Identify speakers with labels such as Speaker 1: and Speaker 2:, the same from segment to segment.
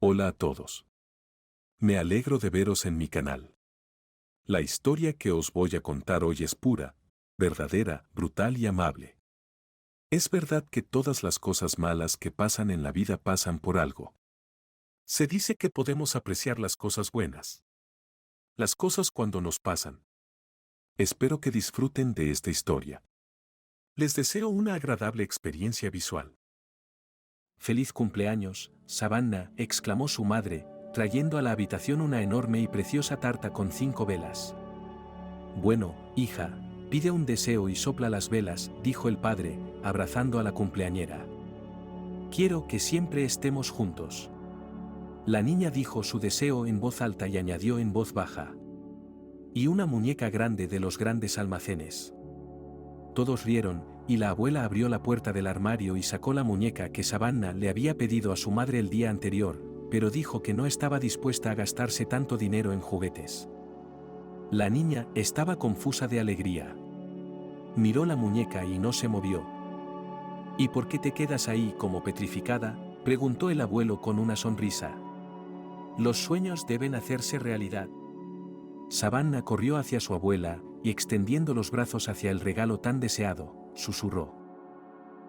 Speaker 1: Hola a todos. Me alegro de veros en mi canal. La historia que os voy a contar hoy es pura, verdadera, brutal y amable. Es verdad que todas las cosas malas que pasan en la vida pasan por algo. Se dice que podemos apreciar las cosas buenas. Las cosas cuando nos pasan. Espero que disfruten de esta historia. Les deseo una agradable experiencia visual.
Speaker 2: «Feliz cumpleaños, Savannah», exclamó su madre, trayendo a la habitación una enorme y preciosa tarta con 5 velas. «Bueno, hija, pide un deseo y sopla las velas», dijo el padre, abrazando a la cumpleañera. «Quiero que siempre estemos juntos». La niña dijo su deseo en voz alta y añadió en voz baja: «Y una muñeca grande de los grandes almacenes». Todos rieron, y la abuela abrió la puerta del armario y sacó la muñeca que Savannah le había pedido a su madre el día anterior, pero dijo que no estaba dispuesta a gastarse tanto dinero en juguetes. La niña estaba confusa de alegría. Miró la muñeca y no se movió. «¿Y por qué te quedas ahí como petrificada?», preguntó el abuelo con una sonrisa. «Los sueños deben hacerse realidad». Savannah corrió hacia su abuela, y extendiendo los brazos hacia el regalo tan deseado, susurró: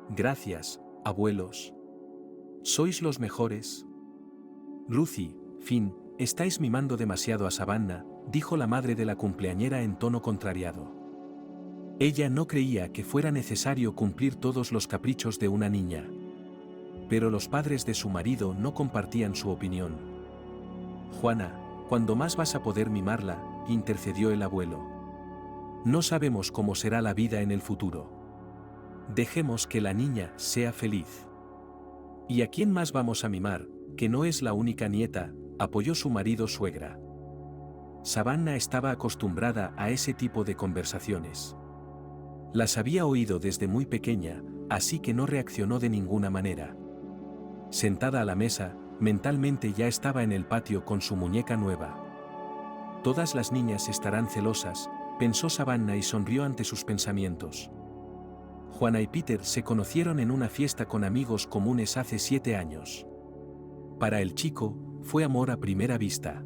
Speaker 2: «Gracias, abuelos. Sois los mejores». «Ruthie, Finn, estáis mimando demasiado a Savannah», dijo la madre de la cumpleañera en tono contrariado. Ella no creía que fuera necesario cumplir todos los caprichos de una niña. Pero los padres de su marido no compartían su opinión. «Juana, ¿cuándo más vas a poder mimarla?», intercedió el abuelo. «No sabemos cómo será la vida en el futuro. Dejemos que la niña sea feliz». «¿Y a quién más vamos a mimar, que no es la única nieta?», apoyó su marido suegra. Savannah estaba acostumbrada a ese tipo de conversaciones. Las había oído desde muy pequeña, así que no reaccionó de ninguna manera. Sentada a la mesa, mentalmente ya estaba en el patio con su muñeca nueva. «Todas las niñas estarán celosas», pensó Savannah y sonrió ante sus pensamientos. Juana y Peter se conocieron en una fiesta con amigos comunes hace 7 años. Para el chico, fue amor a primera vista.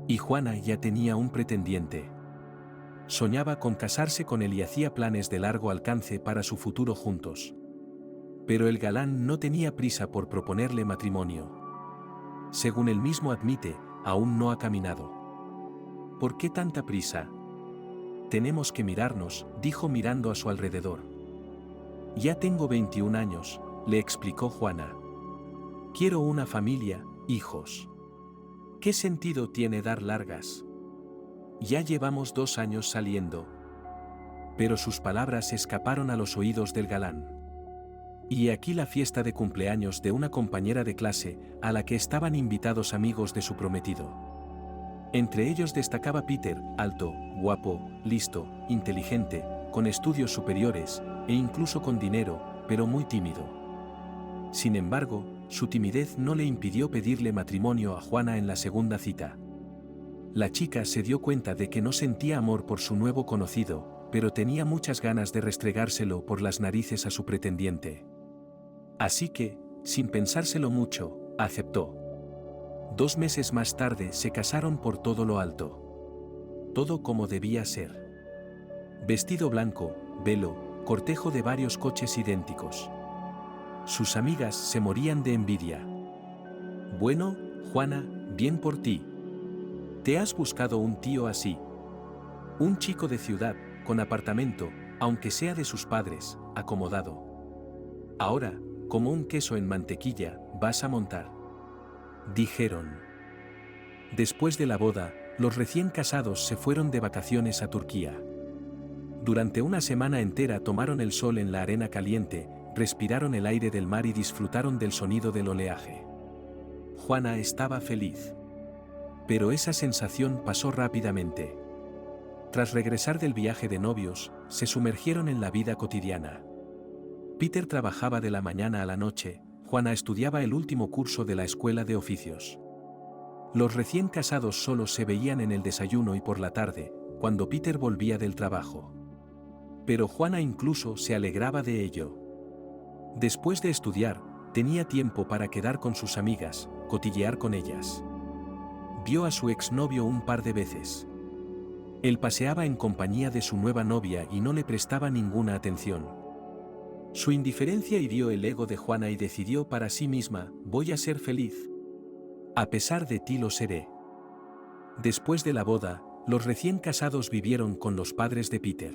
Speaker 2: Y Juana ya tenía un pretendiente. Soñaba con casarse con él y hacía planes de largo alcance para su futuro juntos. Pero el galán no tenía prisa por proponerle matrimonio. Según él mismo admite, aún no ha caminado. «¿Por qué tanta prisa?». «Tenemos que mirarnos», dijo mirando a su alrededor. «Ya tengo 21 años», le explicó Juana. «Quiero una familia, hijos. ¿Qué sentido tiene dar largas? Ya llevamos 2 años saliendo». Pero sus palabras escaparon a los oídos del galán. Y aquí la fiesta de cumpleaños de una compañera de clase, a la que estaban invitados amigos de su prometido. Entre ellos destacaba Peter, alto, guapo, listo, inteligente, con estudios superiores, e incluso con dinero, pero muy tímido. Sin embargo, su timidez no le impidió pedirle matrimonio a Juana en la segunda cita. La chica se dio cuenta de que no sentía amor por su nuevo conocido, pero tenía muchas ganas de restregárselo por las narices a su pretendiente. Así que, sin pensárselo mucho, aceptó. 2 meses más tarde se casaron por todo lo alto. Todo como debía ser. Vestido blanco, velo, cortejo de varios coches idénticos. Sus amigas se morían de envidia. «Bueno, Juana, bien por ti. Te has buscado un tío así. Un chico de ciudad, con apartamento, aunque sea de sus padres, acomodado. Ahora, como un queso en mantequilla, vas a montar», dijeron. Después de la boda, los recién casados se fueron de vacaciones a Turquía. Durante una semana entera tomaron el sol en la arena caliente, respiraron el aire del mar y disfrutaron del sonido del oleaje. Juana estaba feliz. Pero esa sensación pasó rápidamente. Tras regresar del viaje de novios, se sumergieron en la vida cotidiana. Peter trabajaba de la mañana a la noche, Juana estudiaba el último curso de la escuela de oficios. Los recién casados solo se veían en el desayuno y por la tarde, cuando Peter volvía del trabajo. Pero Juana incluso se alegraba de ello. Después de estudiar, tenía tiempo para quedar con sus amigas, cotillear con ellas. Vio a su exnovio un par de veces. Él paseaba en compañía de su nueva novia y no le prestaba ninguna atención. Su indiferencia hirió el ego de Juana y decidió para sí misma: voy a ser feliz. A pesar de ti lo seré. Después de la boda, los recién casados vivieron con los padres de Peter.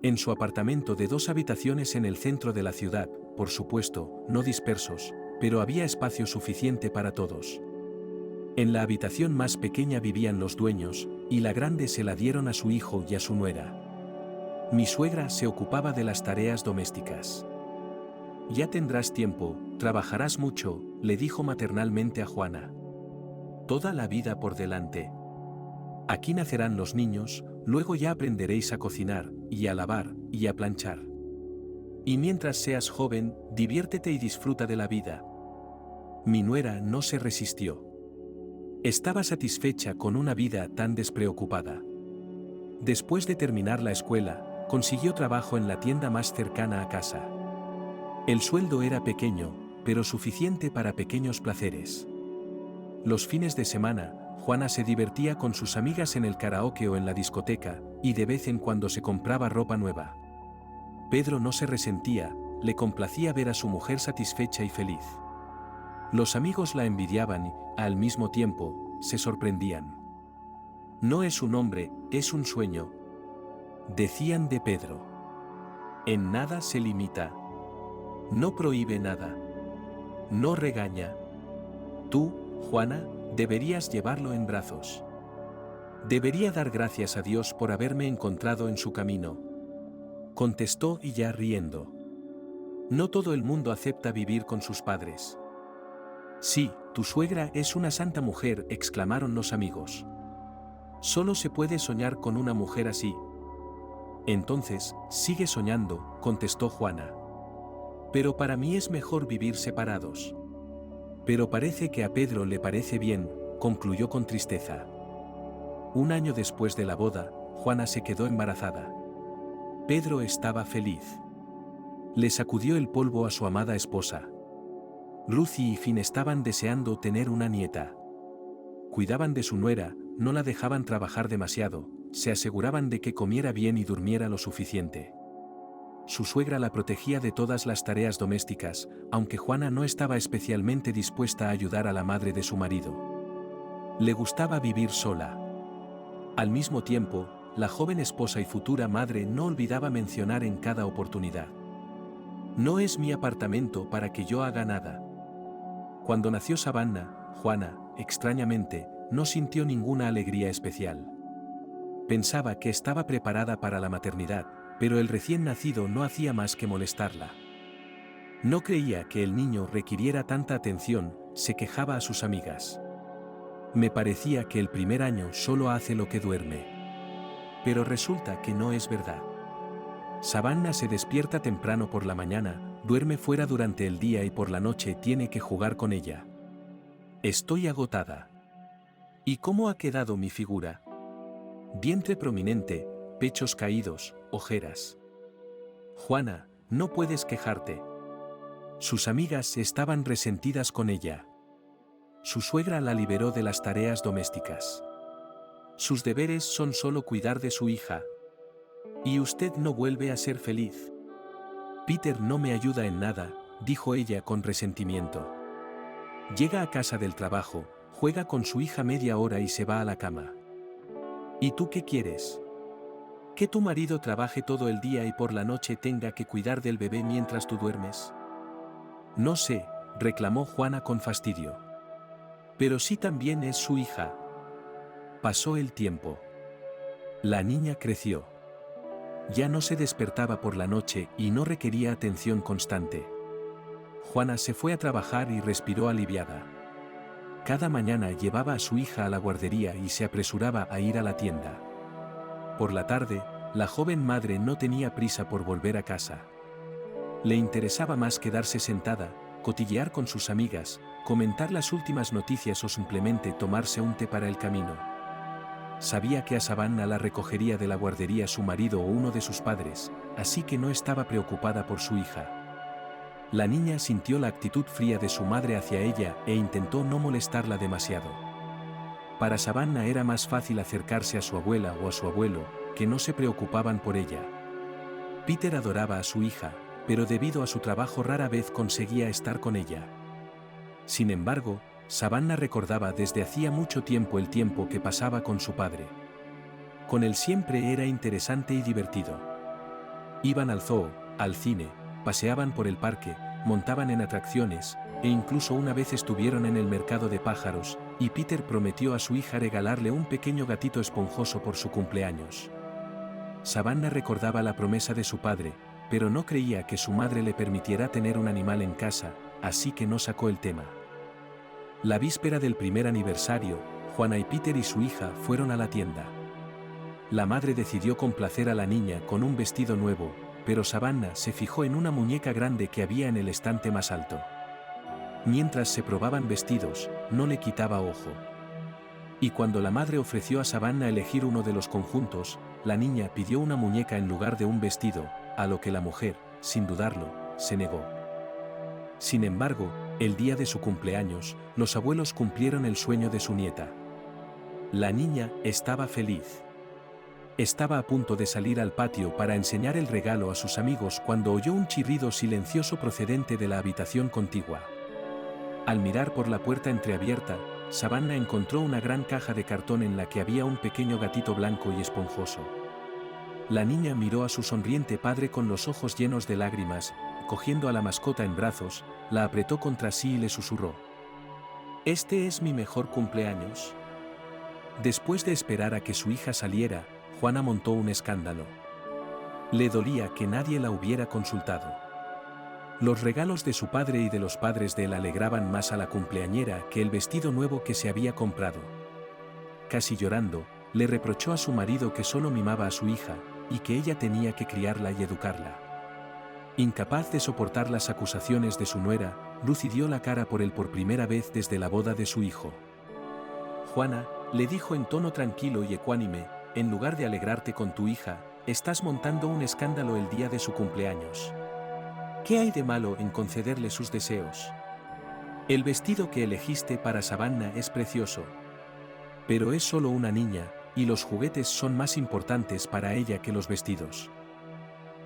Speaker 2: En su apartamento de 2 habitaciones en el centro de la ciudad, por supuesto, no dispersos, pero había espacio suficiente para todos. En la habitación más pequeña vivían los dueños, y la grande se la dieron a su hijo y a su nuera. Mi suegra se ocupaba de las tareas domésticas. Ya tendrás tiempo, trabajarás mucho, le dijo maternalmente a Juana. Toda la vida por delante. Aquí nacerán los niños, luego ya aprenderéis a cocinar, y a lavar, y a planchar. Y mientras seas joven, diviértete y disfruta de la vida. Mi nuera no se resistió. Estaba satisfecha con una vida tan despreocupada. Después de terminar la escuela, consiguió trabajo en la tienda más cercana a casa. El sueldo era pequeño, pero suficiente para pequeños placeres. Los fines de semana, Juana se divertía con sus amigas en el karaoke o en la discoteca, y de vez en cuando se compraba ropa nueva. Pedro no se resentía, le complacía ver a su mujer satisfecha y feliz. Los amigos la envidiaban y, al mismo tiempo, se sorprendían. No es un hombre, es un sueño, decían de Pedro. En nada se limita. No prohíbe nada. No regaña. Tú, Juana, deberías llevarlo en brazos. Debería dar gracias a Dios por haberme encontrado en su camino. Contestó ella riendo. No todo el mundo acepta vivir con sus padres. Sí, tu suegra es una santa mujer, exclamaron los amigos. Solo se puede soñar con una mujer así. Entonces, sigue soñando, contestó Juana. Pero para mí es mejor vivir separados. Pero parece que a Pedro le parece bien, concluyó con tristeza. Un año después de la boda, Juana se quedó embarazada. Pedro estaba feliz. Le sacudió el polvo a su amada esposa. Lucy y Finn estaban deseando tener una nieta. Cuidaban de su nuera, no la dejaban trabajar demasiado, se aseguraban de que comiera bien y durmiera lo suficiente. Su suegra la protegía de todas las tareas domésticas, aunque Juana no estaba especialmente dispuesta a ayudar a la madre de su marido. Le gustaba vivir sola. Al mismo tiempo, la joven esposa y futura madre no olvidaba mencionar en cada oportunidad: no es mi apartamento para que yo haga nada. Cuando nació Savannah, Juana, extrañamente, no sintió ninguna alegría especial. Pensaba que estaba preparada para la maternidad, pero el recién nacido no hacía más que molestarla. No creía que el niño requiriera tanta atención, se quejaba a sus amigas. Me parecía que el primer año solo hace lo que duerme. Pero resulta que no es verdad. Savannah se despierta temprano por la mañana, duerme fuera durante el día y por la noche tiene que jugar con ella. Estoy agotada. ¿Y cómo ha quedado mi figura? Vientre prominente, pechos caídos, ojeras. Juana, no puedes quejarte. Sus amigas estaban resentidas con ella. Su suegra la liberó de las tareas domésticas. Sus deberes son solo cuidar de su hija. Y usted no vuelve a ser feliz. Peter no me ayuda en nada, dijo ella con resentimiento. Llega a casa del trabajo, juega con su hija media hora y se va a la cama. ¿Y tú qué quieres? ¿Que tu marido trabaje todo el día y por la noche tenga que cuidar del bebé mientras tú duermes? No sé, reclamó Juana con fastidio. Pero sí, también es su hija. Pasó el tiempo. La niña creció. Ya no se despertaba por la noche y no requería atención constante. Juana se fue a trabajar y respiró aliviada. Cada mañana llevaba a su hija a la guardería y se apresuraba a ir a la tienda. Por la tarde, la joven madre no tenía prisa por volver a casa. Le interesaba más quedarse sentada, cotillear con sus amigas, comentar las últimas noticias o simplemente tomarse un té para el camino. Sabía que a Savannah la recogería de la guardería su marido o uno de sus padres, así que no estaba preocupada por su hija. La niña sintió la actitud fría de su madre hacia ella e intentó no molestarla demasiado. Para Savannah era más fácil acercarse a su abuela o a su abuelo, que no se preocupaban por ella. Peter adoraba a su hija, pero debido a su trabajo rara vez conseguía estar con ella. Sin embargo, Savannah recordaba desde hacía mucho tiempo el tiempo que pasaba con su padre. Con él siempre era interesante y divertido. Iban al zoo, al cine, paseaban por el parque, montaban en atracciones, e incluso una vez estuvieron en el mercado de pájaros, y Peter prometió a su hija regalarle un pequeño gatito esponjoso por su cumpleaños. Savannah recordaba la promesa de su padre, pero no creía que su madre le permitiera tener un animal en casa, así que no sacó el tema. La víspera del primer aniversario, Juana y Peter y su hija fueron a la tienda. La madre decidió complacer a la niña con un vestido nuevo, pero Savannah se fijó en una muñeca grande que había en el estante más alto. Mientras se probaban vestidos, no le quitaba ojo. Y cuando la madre ofreció a Savannah elegir uno de los conjuntos, la niña pidió una muñeca en lugar de un vestido, a lo que la mujer, sin dudarlo, se negó. Sin embargo, el día de su cumpleaños, los abuelos cumplieron el sueño de su nieta. La niña estaba feliz. Estaba a punto de salir al patio para enseñar el regalo a sus amigos cuando oyó un chirrido silencioso procedente de la habitación contigua. Al mirar por la puerta entreabierta, Savannah encontró una gran caja de cartón en la que había un pequeño gatito blanco y esponjoso. La niña miró a su sonriente padre con los ojos llenos de lágrimas, cogiendo a la mascota en brazos, la apretó contra sí y le susurró: «Este es mi mejor cumpleaños». Después de esperar a que su hija saliera, Juana montó un escándalo. Le dolía que nadie la hubiera consultado. Los regalos de su padre y de los padres de él alegraban más a la cumpleañera que el vestido nuevo que se había comprado. Casi llorando, le reprochó a su marido que solo mimaba a su hija, y que ella tenía que criarla y educarla. Incapaz de soportar las acusaciones de su nuera, Lucy dio la cara por él por primera vez desde la boda de su hijo. «Juana», le dijo en tono tranquilo y ecuánime, «en lugar de alegrarte con tu hija, estás montando un escándalo el día de su cumpleaños. ¿Qué hay de malo en concederle sus deseos? El vestido que elegiste para Savannah es precioso. Pero es solo una niña, y los juguetes son más importantes para ella que los vestidos».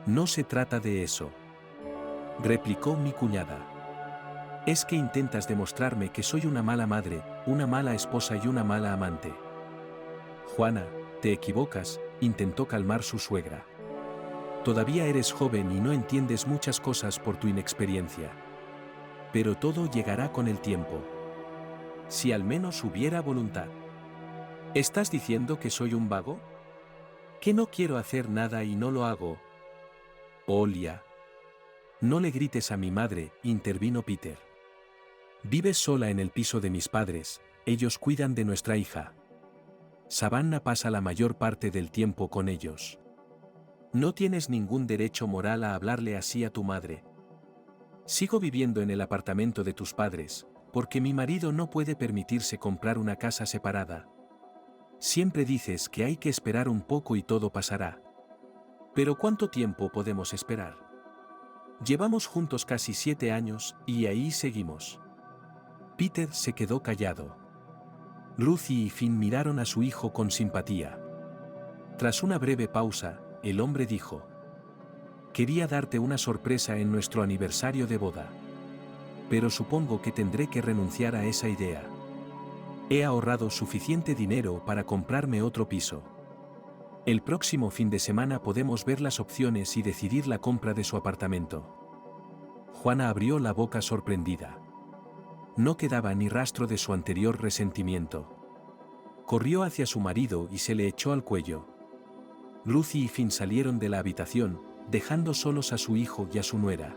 Speaker 2: «No se trata de eso», replicó mi cuñada. «Es que intentas demostrarme que soy una mala madre, una mala esposa y una mala amante». «Juana, te equivocas», intentó calmar su suegra. «Todavía eres joven y no entiendes muchas cosas por tu inexperiencia. Pero todo llegará con el tiempo. Si al menos hubiera voluntad». «¿Estás diciendo que soy un vago? ¿Que no quiero hacer nada y no lo hago?» «Olia». «No le grites a mi madre», intervino Peter. «Vives sola en el piso de mis padres, ellos cuidan de nuestra hija. Savannah pasa la mayor parte del tiempo con ellos. No tienes ningún derecho moral a hablarle así a tu madre. Sigo viviendo en el apartamento de tus padres, porque mi marido no puede permitirse comprar una casa separada. Siempre dices que hay que esperar un poco y todo pasará. Pero ¿cuánto tiempo podemos esperar? Llevamos juntos casi 7 años, y ahí seguimos». Peter se quedó callado. Lucy y Finn miraron a su hijo con simpatía. Tras una breve pausa, el hombre dijo: «Quería darte una sorpresa en nuestro aniversario de boda. Pero supongo que tendré que renunciar a esa idea. He ahorrado suficiente dinero para comprarme otro piso. El próximo fin de semana podemos ver las opciones y decidir la compra de su apartamento». Juana abrió la boca sorprendida. No quedaba ni rastro de su anterior resentimiento. Corrió hacia su marido y se le echó al cuello. Lucy y Finn salieron de la habitación, dejando solos a su hijo y a su nuera.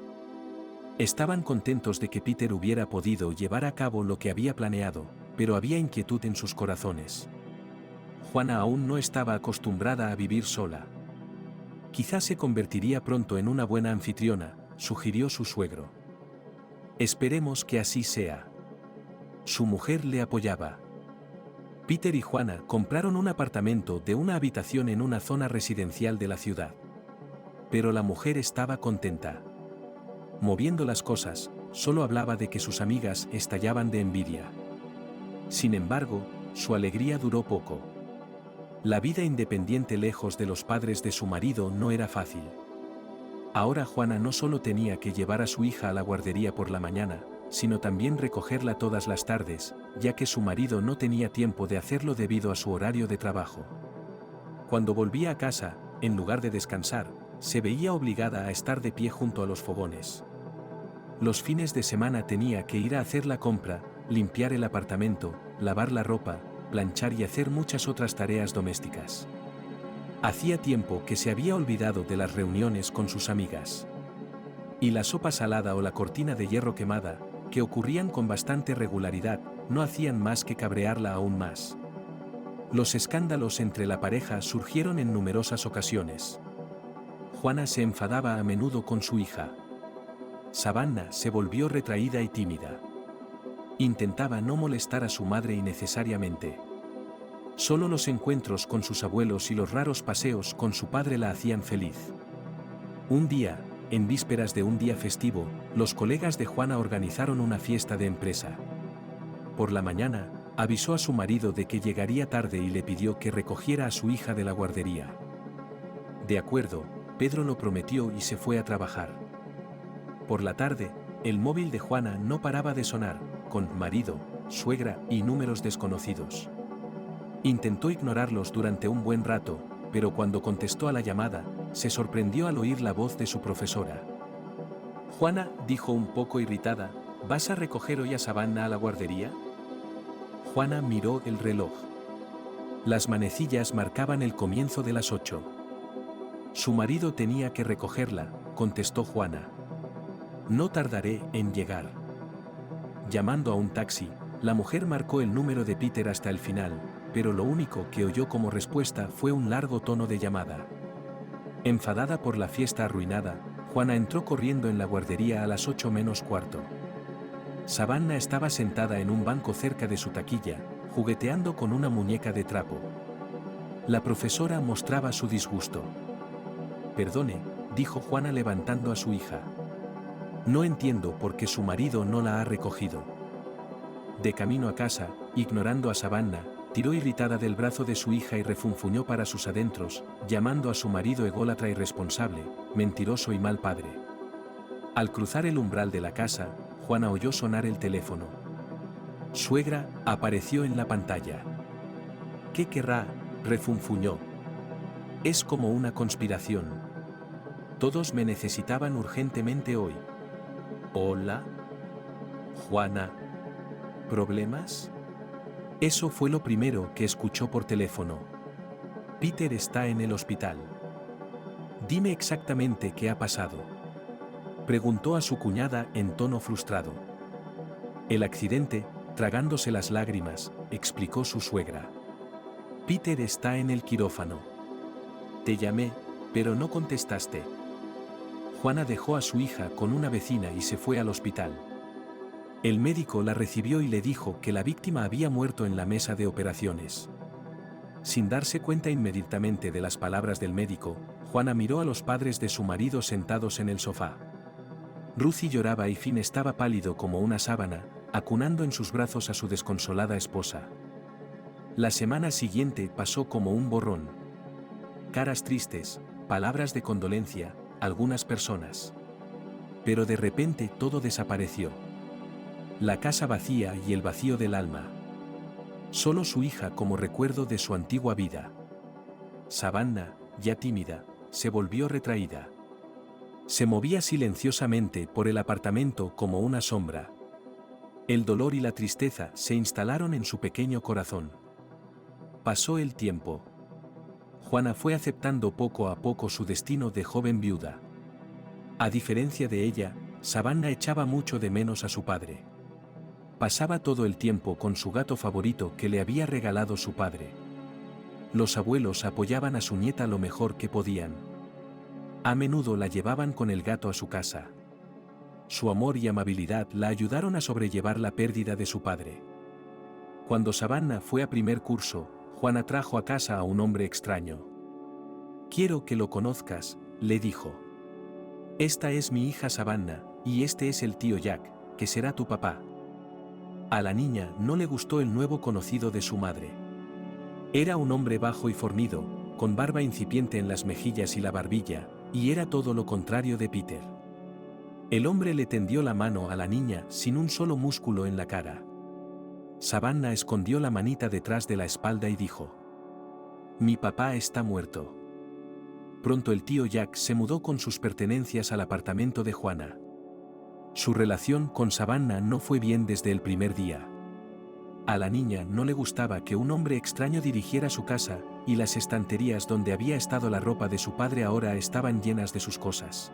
Speaker 2: Estaban contentos de que Peter hubiera podido llevar a cabo lo que había planeado, pero había inquietud en sus corazones. Juana aún no estaba acostumbrada a vivir sola. «Quizás se convertiría pronto en una buena anfitriona», sugirió su suegro. «Esperemos que así sea». Su mujer le apoyaba. Peter y Juana compraron un apartamento de una habitación en una zona residencial de la ciudad. Pero la mujer estaba contenta. moviendo las cosas, solo hablaba de que sus amigas estallaban de envidia. Sin embargo, su alegría duró poco. La vida independiente lejos de los padres de su marido no era fácil. Ahora Juana no solo tenía que llevar a su hija a la guardería por la mañana, sino también recogerla todas las tardes, ya que su marido no tenía tiempo de hacerlo debido a su horario de trabajo. Cuando volvía a casa, en lugar de descansar, se veía obligada a estar de pie junto a los fogones. Los fines de semana tenía que ir a hacer la compra, limpiar el apartamento, lavar la ropa, planchar y hacer muchas otras tareas domésticas. Hacía tiempo que se había olvidado de las reuniones con sus amigas. Y la sopa salada o la cortina de hierro quemada, que ocurrían con bastante regularidad, no hacían más que cabrearla aún más. Los escándalos entre la pareja surgieron en numerosas ocasiones. Juana se enfadaba a menudo con su hija. Savannah se volvió retraída y tímida. Intentaba no molestar a su madre innecesariamente. Solo los encuentros con sus abuelos y los raros paseos con su padre la hacían feliz. Un día, en vísperas de un día festivo, los colegas de Juana organizaron una fiesta de empresa. Por la mañana, avisó a su marido de que llegaría tarde y le pidió que recogiera a su hija de la guardería. De acuerdo, Pedro lo prometió y se fue a trabajar. Por la tarde, el móvil de Juana no paraba de sonar, con marido, suegra y números desconocidos. Intentó ignorarlos durante un buen rato, pero cuando contestó a la llamada, se sorprendió al oír la voz de su profesora. Juana, dijo un poco irritada, ¿vas a recoger hoy a Savannah a la guardería? Juana miró el reloj. Las manecillas marcaban el comienzo de las 8. Su marido tenía que recogerla, contestó Juana. No tardaré en llegar. Llamando a un taxi, la mujer marcó el número de Peter hasta el final, pero lo único que oyó como respuesta fue un largo tono de llamada. Enfadada por la fiesta arruinada, Juana entró corriendo en la guardería a las 8 menos cuarto. Savannah estaba sentada en un banco cerca de su taquilla, jugueteando con una muñeca de trapo. La profesora mostraba su disgusto. Perdone, dijo Juana levantando a su hija. No entiendo por qué su marido no la ha recogido. De camino a casa, ignorando a Savannah, tiró irritada del brazo de su hija y refunfuñó para sus adentros, llamando a su marido ególatra irresponsable, mentiroso y mal padre. Al cruzar el umbral de la casa, Juana oyó sonar el teléfono. Suegra, apareció en la pantalla. ¿Qué querrá?, refunfuñó. Es como una conspiración. Todos me necesitaban urgentemente hoy. ¿Hola? Juana. ¿Problemas? Eso fue lo primero que escuchó por teléfono. Peter está en el hospital. Dime exactamente qué ha pasado. Preguntó a su cuñada en tono frustrado. El accidente, tragándose las lágrimas, explicó su suegra. Peter está en el quirófano. Te llamé, pero no contestaste. Juana dejó a su hija con una vecina y se fue al hospital. El médico la recibió y le dijo que la víctima había muerto en la mesa de operaciones. Sin darse cuenta inmediatamente de las palabras del médico, Juana miró a los padres de su marido sentados en el sofá. Ruthie lloraba y Finn estaba pálido como una sábana, acunando en sus brazos a su desconsolada esposa. La semana siguiente pasó como un borrón. Caras tristes, palabras de condolencia, algunas personas. Pero de repente todo desapareció. La casa vacía y el vacío del alma. Solo su hija como recuerdo de su antigua vida. Savannah, ya tímida, se volvió retraída. Se movía silenciosamente por el apartamento como una sombra. El dolor y la tristeza se instalaron en su pequeño corazón. Pasó el tiempo. Juana fue aceptando poco a poco su destino de joven viuda. A diferencia de ella, Savannah echaba mucho de menos a su padre. Pasaba todo el tiempo con su gato favorito que le había regalado su padre. Los abuelos apoyaban a su nieta lo mejor que podían. A menudo la llevaban con el gato a su casa. Su amor y amabilidad la ayudaron a sobrellevar la pérdida de su padre. Cuando Savannah fue a primer curso, Juana trajo a casa a un hombre extraño. Quiero que lo conozcas, le dijo. Esta es mi hija Savannah, y este es el tío Jack, que será tu papá. A la niña no le gustó el nuevo conocido de su madre. Era un hombre bajo y fornido, con barba incipiente en las mejillas y la barbilla, y era todo lo contrario de Peter. El hombre le tendió la mano a la niña sin un solo músculo en la cara. Savannah escondió la manita detrás de la espalda y dijo: «Mi papá está muerto». Pronto el tío Jack se mudó con sus pertenencias al apartamento de Juana. Su relación con Savannah no fue bien desde el primer día. A la niña no le gustaba que un hombre extraño dirigiera su casa, y las estanterías donde había estado la ropa de su padre ahora estaban llenas de sus cosas.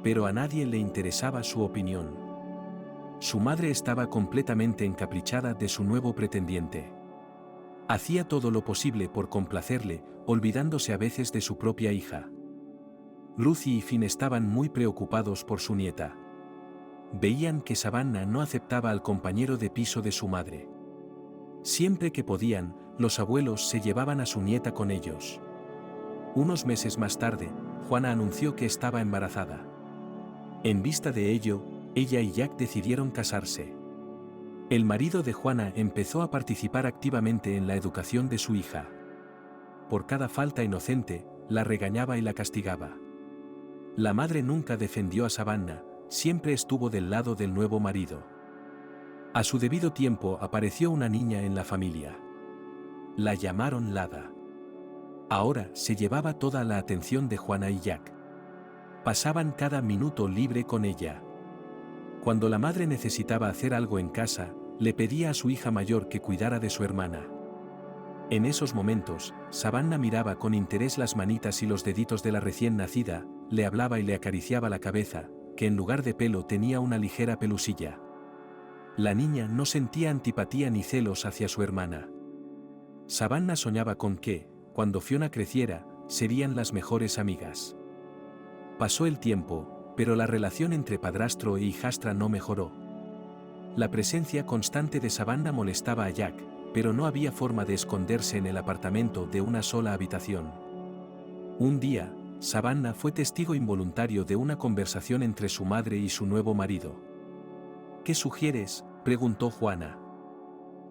Speaker 2: Pero a nadie le interesaba su opinión. Su madre estaba completamente encaprichada de su nuevo pretendiente. Hacía todo lo posible por complacerle, olvidándose a veces de su propia hija. Lucy y Finn estaban muy preocupados por su nieta. Veían que Savannah no aceptaba al compañero de piso de su madre. Siempre que podían, los abuelos se llevaban a su nieta con ellos. Unos meses más tarde, Juana anunció que estaba embarazada. En vista de ello, ella y Jack decidieron casarse. El marido de Juana empezó a participar activamente en la educación de su hija. Por cada falta inocente, la regañaba y la castigaba. La madre nunca defendió a Savannah, siempre estuvo del lado del nuevo marido. A su debido tiempo apareció una niña en la familia. La llamaron Lada. Ahora se llevaba toda la atención de Juana y Jack. Pasaban cada minuto libre con ella. Cuando la madre necesitaba hacer algo en casa, le pedía a su hija mayor que cuidara de su hermana. En esos momentos, Savannah miraba con interés las manitas y los deditos de la recién nacida, le hablaba y le acariciaba la cabeza, que en lugar de pelo tenía una ligera pelusilla. La niña no sentía antipatía ni celos hacia su hermana. Savannah soñaba con que, cuando Fiona creciera, serían las mejores amigas. Pasó el tiempo, pero la relación entre padrastro e hijastra no mejoró. La presencia constante de Savannah molestaba a Jack, pero no había forma de esconderse en el apartamento de una sola habitación. Un día, Savannah fue testigo involuntario de una conversación entre su madre y su nuevo marido. «¿Qué sugieres?», preguntó Juana.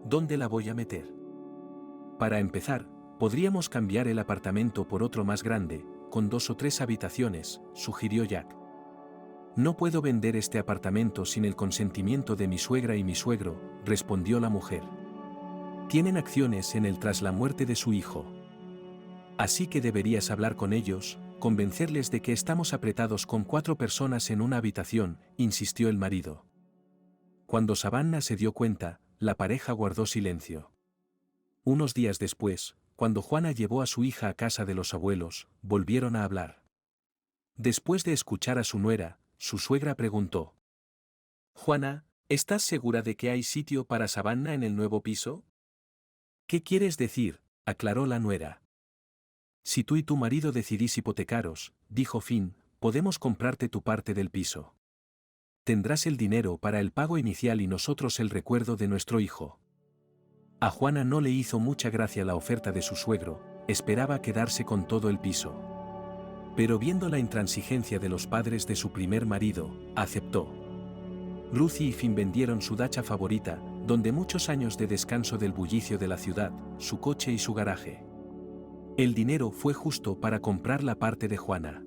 Speaker 2: «¿Dónde la voy a meter?». «Para empezar, podríamos cambiar el apartamento por otro más grande, con 2 o 3 habitaciones», sugirió Jack. «No puedo vender este apartamento sin el consentimiento de mi suegra y mi suegro», respondió la mujer. «Tienen acciones en él tras la muerte de su hijo. Así que deberías hablar con ellos, convencerles de que estamos apretados con 4 personas en una habitación», insistió el marido. Cuando Savannah se dio cuenta, la pareja guardó silencio. Unos días después, cuando Juana llevó a su hija a casa de los abuelos, volvieron a hablar. Después de escuchar a su nuera, su suegra preguntó: «Juana, ¿estás segura de que hay sitio para Savannah en el nuevo piso?». «¿Qué quieres decir?», aclaró la nuera. «Si tú y tu marido decidís hipotecaros», dijo Finn, «podemos comprarte tu parte del piso. Tendrás el dinero para el pago inicial y nosotros el recuerdo de nuestro hijo». A Juana no le hizo mucha gracia la oferta de su suegro, esperaba quedarse con todo el piso. Pero viendo la intransigencia de los padres de su primer marido, aceptó. Lucy y Finn vendieron su dacha favorita, donde muchos años de descanso del bullicio de la ciudad, su coche y su garaje. El dinero fue justo para comprar la parte de Juana.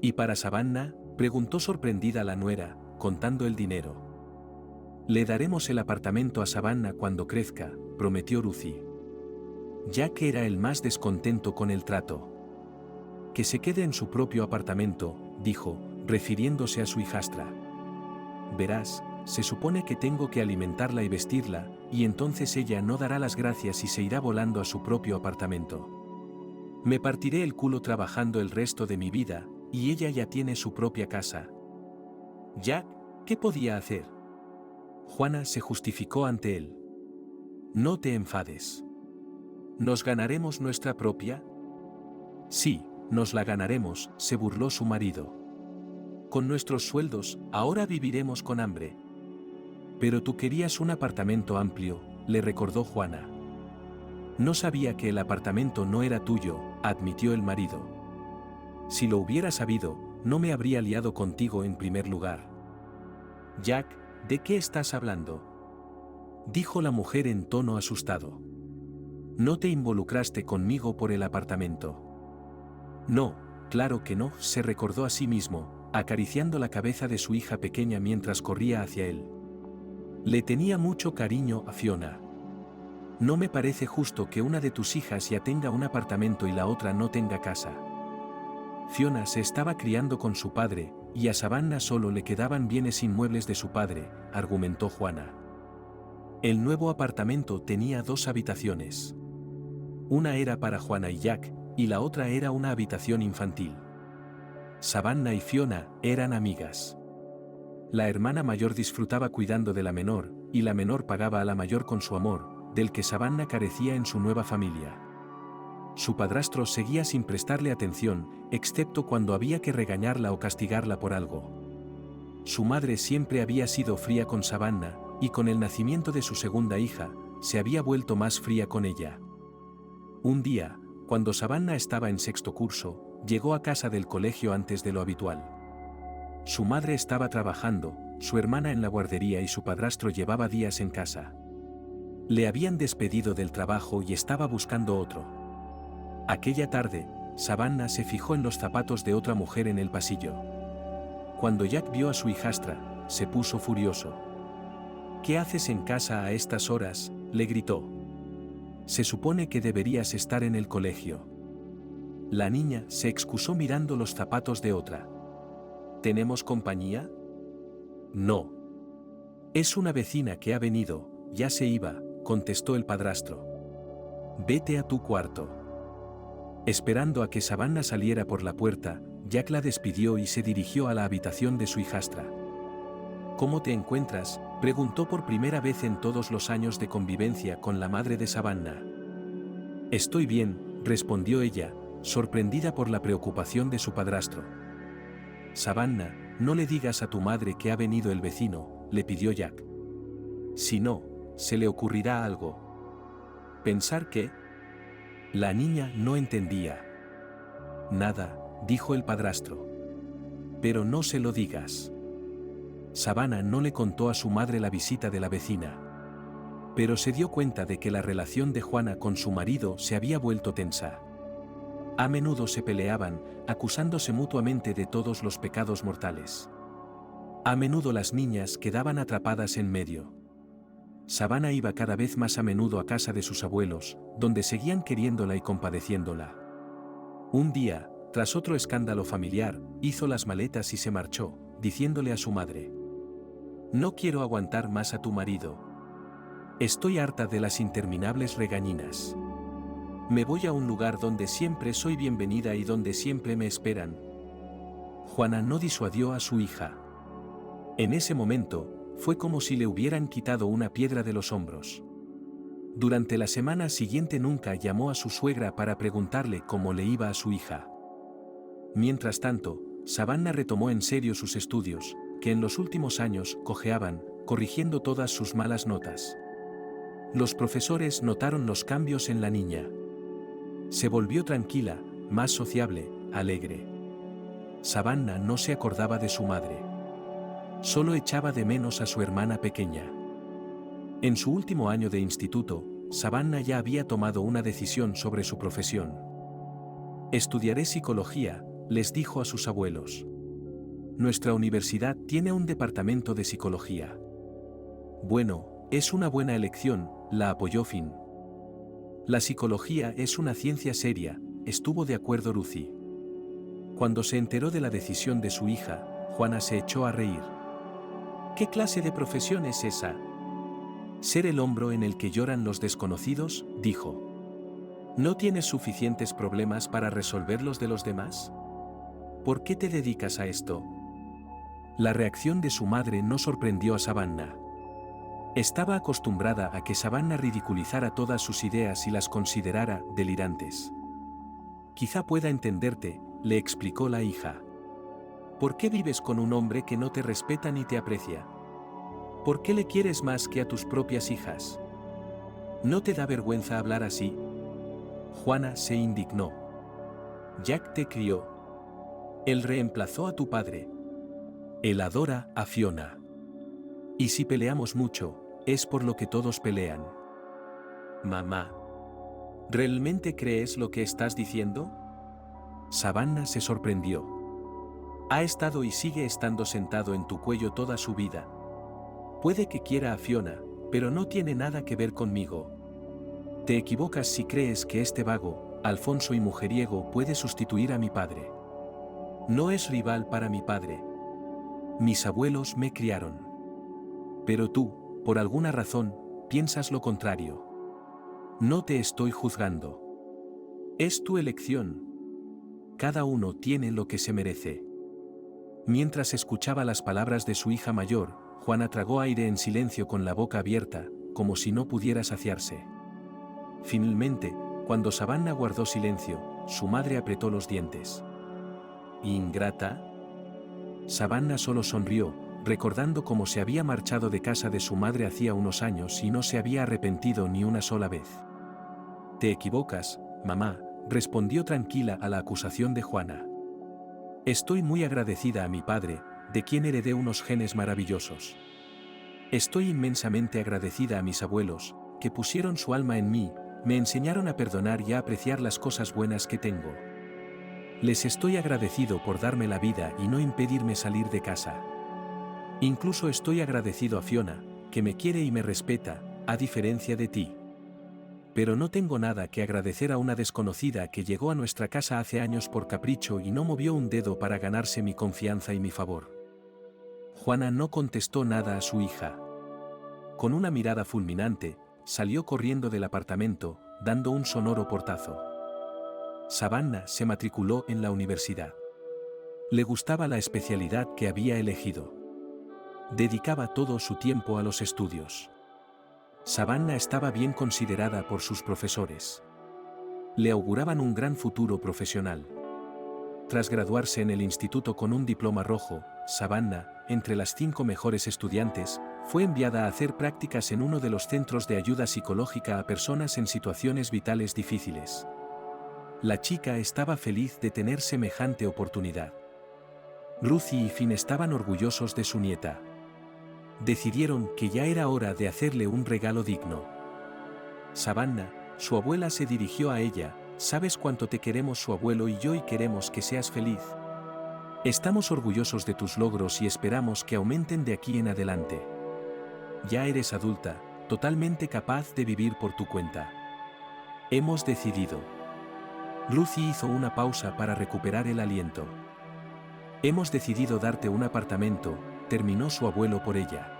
Speaker 2: «¿Y para Savannah?», preguntó sorprendida la nuera, contando el dinero. «Le daremos el apartamento a Savannah cuando crezca», prometió Lucy. Jack era el más descontento con el trato. «Que se quede en su propio apartamento», dijo, refiriéndose a su hijastra. «Verás, se supone que tengo que alimentarla y vestirla, y entonces ella no dará las gracias y se irá volando a su propio apartamento. Me partiré el culo trabajando el resto de mi vida, y ella ya tiene su propia casa». Jack, ¿qué podía hacer? Juana se justificó ante él. «No te enfades. ¿Nos ganaremos nuestra propia?». «Sí, nos la ganaremos», se burló su marido. «Con nuestros sueldos, ahora viviremos con hambre». «Pero tú querías un apartamento amplio», le recordó Juana. «No sabía que el apartamento no era tuyo», admitió el marido. «Si lo hubiera sabido, no me habría liado contigo en primer lugar. Jack, ¿de qué estás hablando?, dijo la mujer en tono asustado. ¿No te involucraste conmigo por el apartamento? No, claro que no, se recordó a sí mismo, acariciando la cabeza de su hija pequeña mientras corría hacia él. Le tenía mucho cariño a Fiona. No me parece justo que una de tus hijas ya tenga un apartamento y la otra no tenga casa. Fiona se estaba criando con su padre, y a Savannah solo le quedaban bienes inmuebles de su padre, argumentó Juana. El nuevo apartamento tenía 2 habitaciones. Una era para Juana y Jack, y la otra era una habitación infantil. Savannah y Fiona eran amigas. La hermana mayor disfrutaba cuidando de la menor, y la menor pagaba a la mayor con su amor, del que Savannah carecía en su nueva familia. Su padrastro seguía sin prestarle atención, excepto cuando había que regañarla o castigarla por algo. Su madre siempre había sido fría con Savannah, y con el nacimiento de su segunda hija, se había vuelto más fría con ella. Un día, cuando Savannah estaba en 6º curso, llegó a casa del colegio antes de lo habitual. Su madre estaba trabajando, su hermana en la guardería y su padrastro llevaba días en casa. Le habían despedido del trabajo y estaba buscando otro. Aquella tarde, Savannah se fijó en los zapatos de otra mujer en el pasillo. Cuando Jack vio a su hijastra, se puso furioso. ¿Qué haces en casa a estas horas?, le gritó. Se supone que deberías estar en el colegio. La niña se excusó mirando los zapatos de otra. ¿Tenemos compañía? No. Es una vecina que ha venido, ya se iba, contestó el padrastro. Vete a tu cuarto. Esperando a que Savannah saliera por la puerta, Jack la despidió y se dirigió a la habitación de su hijastra. ¿Cómo te encuentras?, preguntó por primera vez en todos los años de convivencia con la madre de Savannah. Estoy bien, respondió ella, sorprendida por la preocupación de su padrastro. Savannah, no le digas a tu madre que ha venido el vecino, le pidió Jack. Si no, se le ocurrirá algo. ¿Pensar qué? La niña no entendía. Nada, dijo el padrastro. Pero no se lo digas. Savannah no le contó a su madre la visita de la vecina. Pero se dio cuenta de que la relación de Juana con su marido se había vuelto tensa. A menudo se peleaban, acusándose mutuamente de todos los pecados mortales. A menudo las niñas quedaban atrapadas en medio. Savannah iba cada vez más a menudo a casa de sus abuelos, donde seguían queriéndola y compadeciéndola. Un día, tras otro escándalo familiar, hizo las maletas y se marchó, diciéndole a su madre: «No quiero aguantar más a tu marido. Estoy harta de las interminables regañinas. Me voy a un lugar donde siempre soy bienvenida y donde siempre me esperan». Juana no disuadió a su hija. En ese momento, fue como si le hubieran quitado una piedra de los hombros. Durante la semana siguiente nunca llamó a su suegra para preguntarle cómo le iba a su hija. Mientras tanto, Savannah retomó en serio sus estudios, que en los últimos años cojeaban, corrigiendo todas sus malas notas. Los profesores notaron los cambios en la niña. Se volvió tranquila, más sociable, alegre. Savannah no se acordaba de su madre. Solo echaba de menos a su hermana pequeña. En su último año de instituto, Savannah ya había tomado una decisión sobre su profesión. Estudiaré psicología, les dijo a sus abuelos. Nuestra universidad tiene un departamento de psicología. Bueno, es una buena elección, la apoyó Finn. La psicología es una ciencia seria, estuvo de acuerdo Lucy. Cuando se enteró de la decisión de su hija, Juana se echó a reír. ¿Qué clase de profesión es esa? Ser el hombro en el que lloran los desconocidos, dijo. ¿No tienes suficientes problemas para resolver los de los demás? ¿Por qué te dedicas a esto? La reacción de su madre no sorprendió a Savannah. Estaba acostumbrada a que Savannah ridiculizara todas sus ideas y las considerara delirantes. Quizá pueda entenderte, le explicó la hija. ¿Por qué vives con un hombre que no te respeta ni te aprecia? ¿Por qué le quieres más que a tus propias hijas? ¿No te da vergüenza hablar así? Juana se indignó. Jack te crió. Él reemplazó a tu padre. Él adora a Fiona. Y si peleamos mucho, es por lo que todos pelean. Mamá. ¿Realmente crees lo que estás diciendo? Savannah se sorprendió. Ha estado y sigue estando sentado en tu cuello toda su vida. Puede que quiera a Fiona, pero no tiene nada que ver conmigo. Te equivocas si crees que este vago, Alfonso y mujeriego puede sustituir a mi padre. No es rival para mi padre. Mis abuelos me criaron. Pero tú, por alguna razón, piensas lo contrario. No te estoy juzgando. Es tu elección. Cada uno tiene lo que se merece. Mientras escuchaba las palabras de su hija mayor, Juana tragó aire en silencio con la boca abierta, como si no pudiera saciarse. Finalmente, cuando Savannah guardó silencio, su madre apretó los dientes. ¿Ingrata? Savannah solo sonrió, recordando cómo se había marchado de casa de su madre hacía unos años y no se había arrepentido ni una sola vez. Te equivocas, mamá, respondió tranquila a la acusación de Juana. Estoy muy agradecida a mi padre, de quien heredé unos genes maravillosos. Estoy inmensamente agradecida a mis abuelos, que pusieron su alma en mí, me enseñaron a perdonar y a apreciar las cosas buenas que tengo. Les estoy agradecido por darme la vida y no impedirme salir de casa. Incluso estoy agradecido a Fiona, que me quiere y me respeta, a diferencia de ti. Pero no tengo nada que agradecer a una desconocida que llegó a nuestra casa hace años por capricho y no movió un dedo para ganarse mi confianza y mi favor. Juana no contestó nada a su hija. Con una mirada fulminante, salió corriendo del apartamento, dando un sonoro portazo. Savannah se matriculó en la universidad. Le gustaba la especialidad que había elegido. Dedicaba todo su tiempo a los estudios. Savannah estaba bien considerada por sus profesores. Le auguraban un gran futuro profesional. Tras graduarse en el instituto con un diploma rojo, Savannah, entre las 5 mejores estudiantes, fue enviada a hacer prácticas en uno de los centros de ayuda psicológica a personas en situaciones vitales difíciles. La chica estaba feliz de tener semejante oportunidad. Ruthie y Finn estaban orgullosos de su nieta. Decidieron que ya era hora de hacerle un regalo digno. Savannah, su abuela se dirigió a ella, ¿sabes cuánto te queremos su abuelo y yo y queremos que seas feliz? Estamos orgullosos de tus logros y esperamos que aumenten de aquí en adelante. Ya eres adulta, totalmente capaz de vivir por tu cuenta. Hemos decidido. Ruthie hizo una pausa para recuperar el aliento. Hemos decidido darte un apartamento, terminó su abuelo por ella.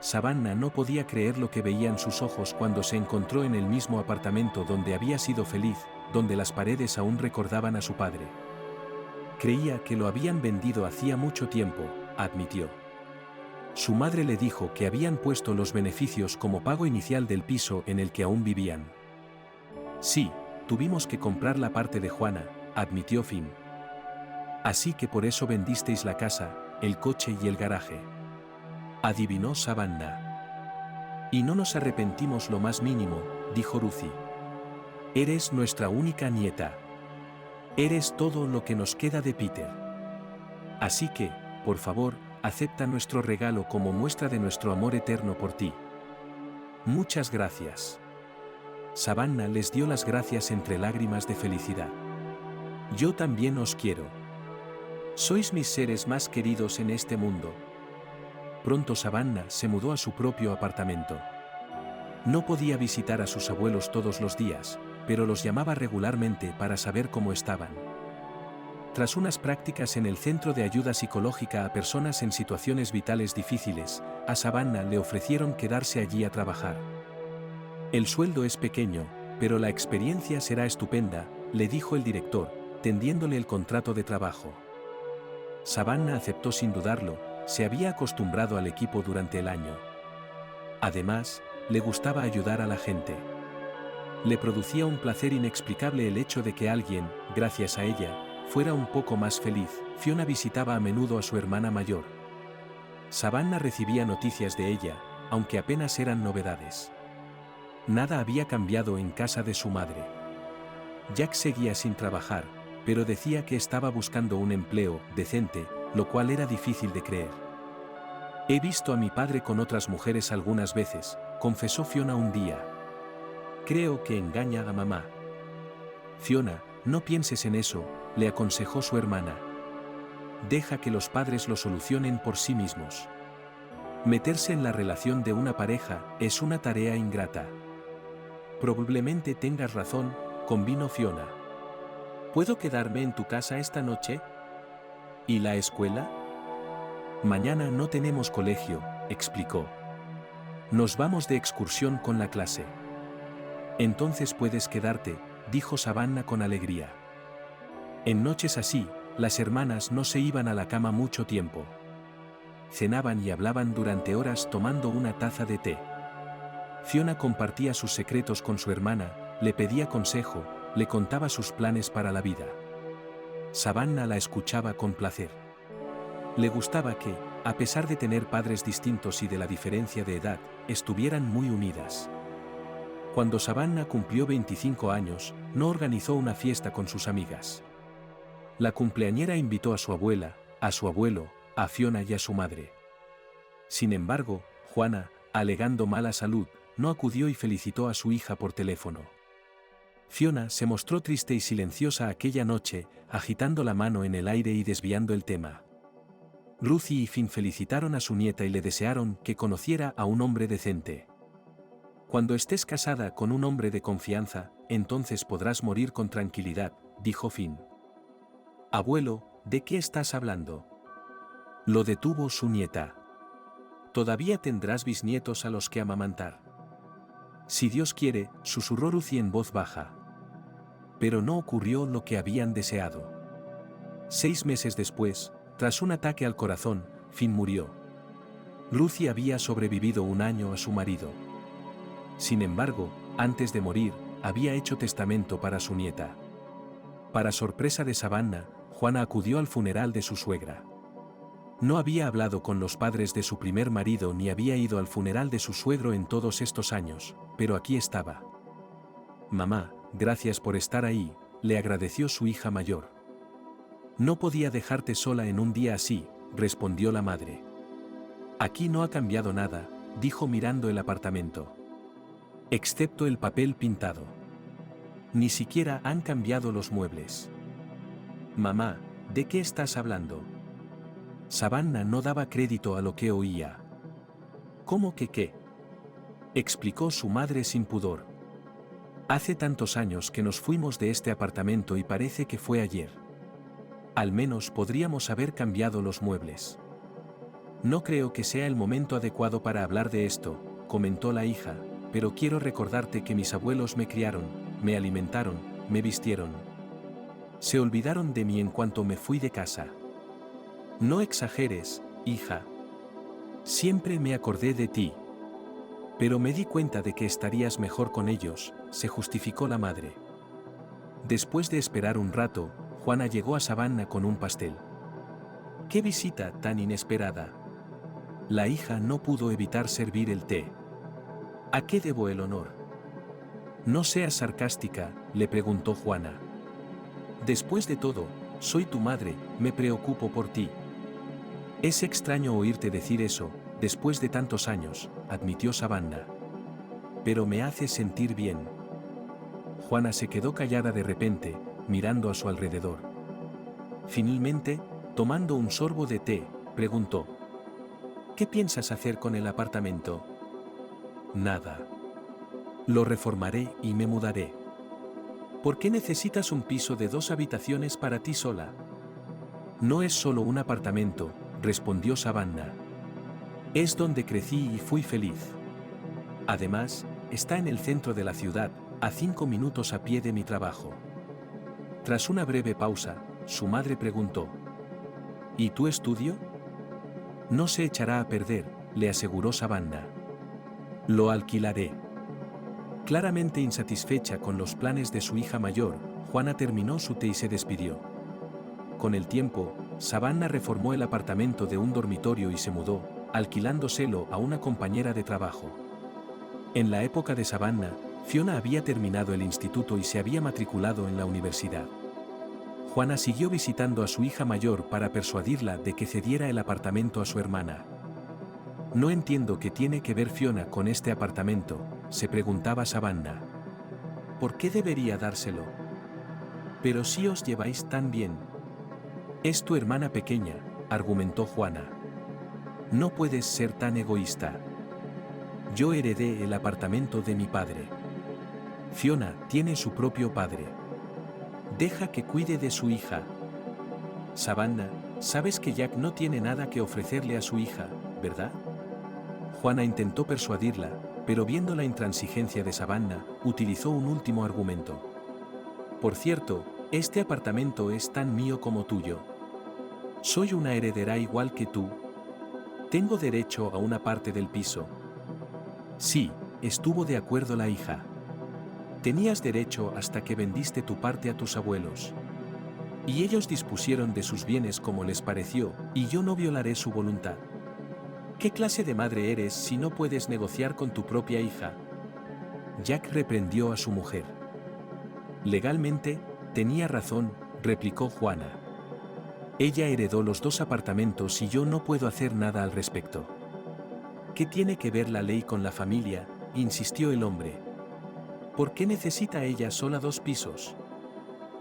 Speaker 2: Savannah no podía creer lo que veía en sus ojos cuando se encontró en el mismo apartamento donde había sido feliz, donde las paredes aún recordaban a su padre. Creía que lo habían vendido hacía mucho tiempo, admitió. Su madre le dijo que habían puesto los beneficios como pago inicial del piso en el que aún vivían. Sí, tuvimos que comprar la parte de Juana, admitió Finn. Así que por eso vendisteis la casa, el coche y el garaje. Adivinó Savannah. Y no nos arrepentimos lo más mínimo, dijo Ruthie. Eres nuestra única nieta. Eres todo lo que nos queda de Peter. Así que, por favor, acepta nuestro regalo como muestra de nuestro amor eterno por ti. Muchas gracias. Savannah les dio las gracias entre lágrimas de felicidad. Yo también os quiero. Sois mis seres más queridos en este mundo. Pronto Savannah se mudó a su propio apartamento. No podía visitar a sus abuelos todos los días, pero los llamaba regularmente para saber cómo estaban. Tras unas prácticas en el Centro de Ayuda Psicológica a Personas en Situaciones Vitales Difíciles, a Savannah le ofrecieron quedarse allí a trabajar. El sueldo es pequeño, pero la experiencia será estupenda, le dijo el director, tendiéndole el contrato de trabajo. Savannah aceptó sin dudarlo, se había acostumbrado al equipo durante el año. Además, le gustaba ayudar a la gente. Le producía un placer inexplicable el hecho de que alguien, gracias a ella, fuera un poco más feliz. Fiona visitaba a menudo a su hermana mayor. Savannah recibía noticias de ella, aunque apenas eran novedades. Nada había cambiado en casa de su madre. Jack seguía sin trabajar, pero decía que estaba buscando un empleo decente, lo cual era difícil de creer. He visto a mi padre con otras mujeres algunas veces, confesó Fiona un día. Creo que engaña a mamá. Fiona, no pienses en eso, le aconsejó su hermana. Deja que los padres lo solucionen por sí mismos. Meterse en la relación de una pareja es una tarea ingrata. Probablemente tengas razón, convino Fiona. ¿Puedo quedarme en tu casa esta noche? ¿Y la escuela? Mañana no tenemos colegio, explicó. Nos vamos de excursión con la clase. Entonces puedes quedarte, dijo Savannah con alegría. En noches así, las hermanas no se iban a la cama mucho tiempo. Cenaban y hablaban durante horas tomando una taza de té. Fiona compartía sus secretos con su hermana, le pedía consejo, le contaba sus planes para la vida. Savannah la escuchaba con placer. Le gustaba que, a pesar de tener padres distintos y de la diferencia de edad, estuvieran muy unidas. Cuando Savannah cumplió 25 años, no organizó una fiesta con sus amigas. La cumpleañera invitó a su abuela, a su abuelo, a Fiona y a su madre. Sin embargo, Juana, alegando mala salud, no acudió y felicitó a su hija por teléfono. Fiona se mostró triste y silenciosa aquella noche, agitando la mano en el aire y desviando el tema. Ruthie y Finn felicitaron a su nieta y le desearon que conociera a un hombre decente. Cuando estés casada con un hombre de confianza, entonces podrás morir con tranquilidad, dijo Finn. Abuelo, ¿de qué estás hablando? Lo detuvo su nieta. Todavía tendrás bisnietos a los que amamantar. Si Dios quiere, susurró Ruthie en voz baja. Pero no ocurrió lo que habían deseado. 6 meses después, tras un ataque al corazón, Finn murió. Ruthie había sobrevivido 1 año a su marido. Sin embargo, antes de morir, había hecho testamento para su nieta. Para sorpresa de Savannah, Juana acudió al funeral de su suegra. No había hablado con los padres de su primer marido ni había ido al funeral de su suegro en todos estos años, pero aquí estaba. Mamá, gracias por estar ahí, le agradeció su hija mayor. No podía dejarte sola en un día así, respondió la madre. Aquí no ha cambiado nada, dijo mirando el apartamento. Excepto el papel pintado. Ni siquiera han cambiado los muebles. Mamá, ¿de qué estás hablando? Savannah no daba crédito a lo que oía. ¿Cómo que qué? Explicó su madre sin pudor. Hace tantos años que nos fuimos de este apartamento y parece que fue ayer. Al menos podríamos haber cambiado los muebles. No creo que sea el momento adecuado para hablar de esto, comentó la hija, pero quiero recordarte que mis abuelos me criaron, me alimentaron, me vistieron. Se olvidaron de mí en cuanto me fui de casa. No exageres, hija. Siempre me acordé de ti. Pero me di cuenta de que estarías mejor con ellos, se justificó la madre. Después de esperar un rato, Juana llegó a Savannah con un pastel. ¡Qué visita tan inesperada! La hija no pudo evitar servir el té. ¿A qué debo el honor? No seas sarcástica, le preguntó Juana. Después de todo, soy tu madre, me preocupo por ti. Es extraño oírte decir eso, después de tantos años, admitió Savannah. Pero me hace sentir bien. Juana se quedó callada de repente, mirando a su alrededor. Finalmente, tomando un sorbo de té, preguntó: ¿qué piensas hacer con el apartamento? Nada. Lo reformaré y me mudaré. ¿Por qué necesitas un piso de 2 habitaciones para ti sola? No es solo un apartamento, respondió Savannah. Es donde crecí y fui feliz. Además, está en el centro de la ciudad, a 5 minutos a pie de mi trabajo. Tras una breve pausa, su madre preguntó: ¿y tu estudio? No se echará a perder, le aseguró Savannah. Lo alquilaré. Claramente insatisfecha con los planes de su hija mayor, Juana terminó su té y se despidió. Con el tiempo, Savannah reformó el apartamento de un dormitorio y se mudó, alquilándoselo a una compañera de trabajo. En la época de Savannah, Fiona había terminado el instituto y se había matriculado en la universidad. Juana siguió visitando a su hija mayor para persuadirla de que cediera el apartamento a su hermana. No entiendo qué tiene que ver Fiona con este apartamento, se preguntaba Savannah. ¿Por qué debería dárselo? Pero si os lleváis tan bien. Es tu hermana pequeña, argumentó Juana. No puedes ser tan egoísta. Yo heredé el apartamento de mi padre. Fiona tiene su propio padre. Deja que cuide de su hija. Savannah, sabes que Jack no tiene nada que ofrecerle a su hija, ¿verdad? Juana intentó persuadirla, pero viendo la intransigencia de Savannah, utilizó un último argumento. Por cierto, este apartamento es tan mío como tuyo. Soy una heredera igual que tú. Tengo derecho a una parte del piso. Sí, estuvo de acuerdo la hija. Tenías derecho hasta que vendiste tu parte a tus abuelos. Y ellos dispusieron de sus bienes como les pareció, y yo no violaré su voluntad. ¿Qué clase de madre eres si no puedes negociar con tu propia hija? Jack reprendió a su mujer. Legalmente, tenía razón, replicó Juana. Ella heredó los 2 apartamentos y yo no puedo hacer nada al respecto. ¿Qué tiene que ver la ley con la familia?, insistió el hombre. ¿Por qué necesita ella sola 2 pisos?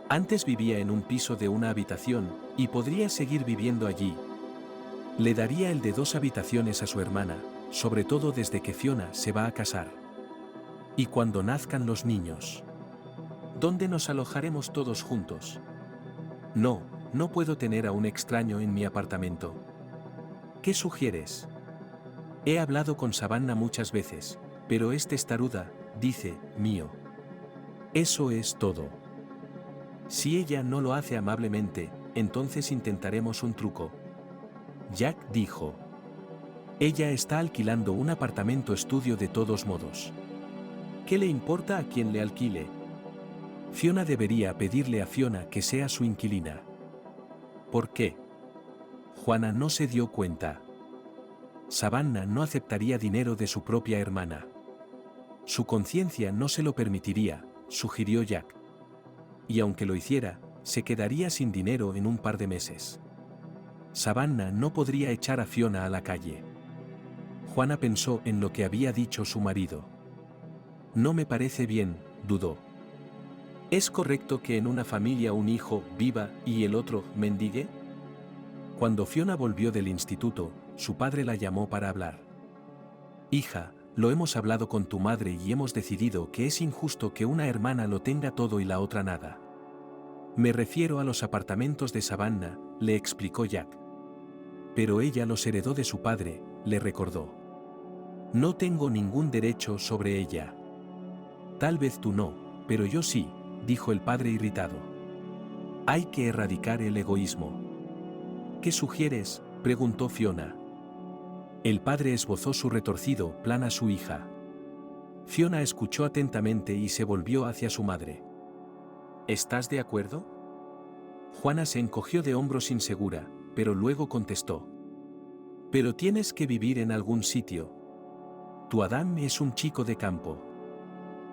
Speaker 2: Antes vivía en un piso de 1 habitación, y podría seguir viviendo allí. Le daría el de 2 habitaciones a su hermana, sobre todo desde que Fiona se va a casar. Y cuando nazcan los niños. ¿Dónde nos alojaremos todos juntos? No, no puedo tener a un extraño en mi apartamento. ¿Qué sugieres? He hablado con Savannah muchas veces, pero es testaruda, dice, mío. Eso es todo. Si ella no lo hace amablemente, entonces intentaremos un truco. Jack dijo. Ella está alquilando un apartamento estudio de todos modos. ¿Qué le importa a quien le alquile? Fiona debería pedirle a Fiona que sea su inquilina. ¿Por qué? Juana no se dio cuenta. Savannah no aceptaría dinero de su propia hermana. Su conciencia no se lo permitiría, sugirió Jack. Y aunque lo hiciera, se quedaría sin dinero en un par de meses. Savannah no podría echar a Fiona a la calle. Juana pensó en lo que había dicho su marido. No me parece bien, dudó. ¿Es correcto que en una familia un hijo viva y el otro mendigue? Cuando Fiona volvió del instituto, su padre la llamó para hablar. Hija, lo hemos hablado con tu madre y hemos decidido que es injusto que una hermana lo tenga todo y la otra nada. Me refiero a los apartamentos de Savannah, le explicó Jack. Pero ella los heredó de su padre, le recordó. No tengo ningún derecho sobre ella. Tal vez tú no, pero yo sí, dijo el padre irritado. Hay que erradicar el egoísmo. ¿Qué sugieres?, preguntó Fiona. El padre esbozó su retorcido plan a su hija. Fiona escuchó atentamente y se volvió hacia su madre. ¿Estás de acuerdo? Juana se encogió de hombros insegura, pero luego contestó. Pero tienes que vivir en algún sitio. Tu Adam es un chico de campo.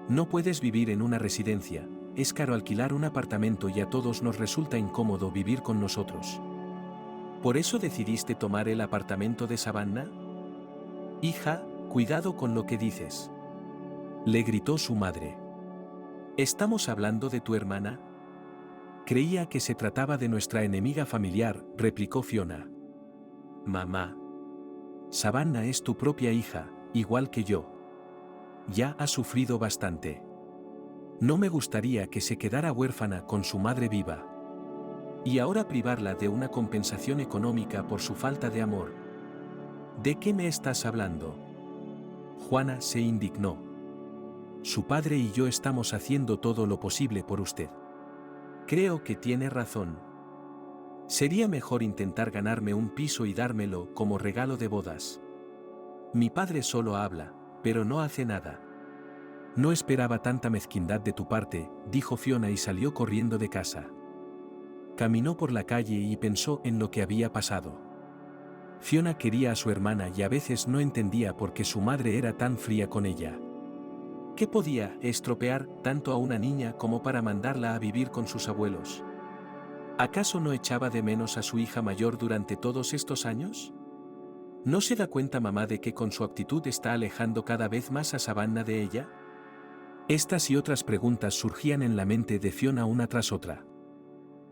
Speaker 2: No puedes vivir en una residencia, es caro alquilar un apartamento y a todos nos resulta incómodo vivir con nosotros. ¿Por eso decidiste tomar el apartamento de Savannah? Hija, cuidado con lo que dices. Le gritó su madre. ¿Estamos hablando de tu hermana? Creía que se trataba de nuestra enemiga familiar, replicó Fiona. Mamá. Savannah es tu propia hija, igual que yo. Ya ha sufrido bastante. No me gustaría que se quedara huérfana con su madre viva. Y ahora privarla de una compensación económica por su falta de amor. ¿De qué me estás hablando? Juana se indignó. Su padre y yo estamos haciendo todo lo posible por usted. Creo que tiene razón. Sería mejor intentar ganarme un piso y dármelo como regalo de bodas. Mi padre solo habla, pero no hace nada. No esperaba tanta mezquindad de tu parte, dijo Fiona y salió corriendo de casa. Caminó por la calle y pensó en lo que había pasado. Fiona quería a su hermana y a veces no entendía por qué su madre era tan fría con ella. ¿Qué podía estropear tanto a una niña como para mandarla a vivir con sus abuelos? ¿Acaso no echaba de menos a su hija mayor durante todos estos años? ¿No se da cuenta mamá de que con su actitud está alejando cada vez más a Savannah de ella? Estas y otras preguntas surgían en la mente de Fiona una tras otra.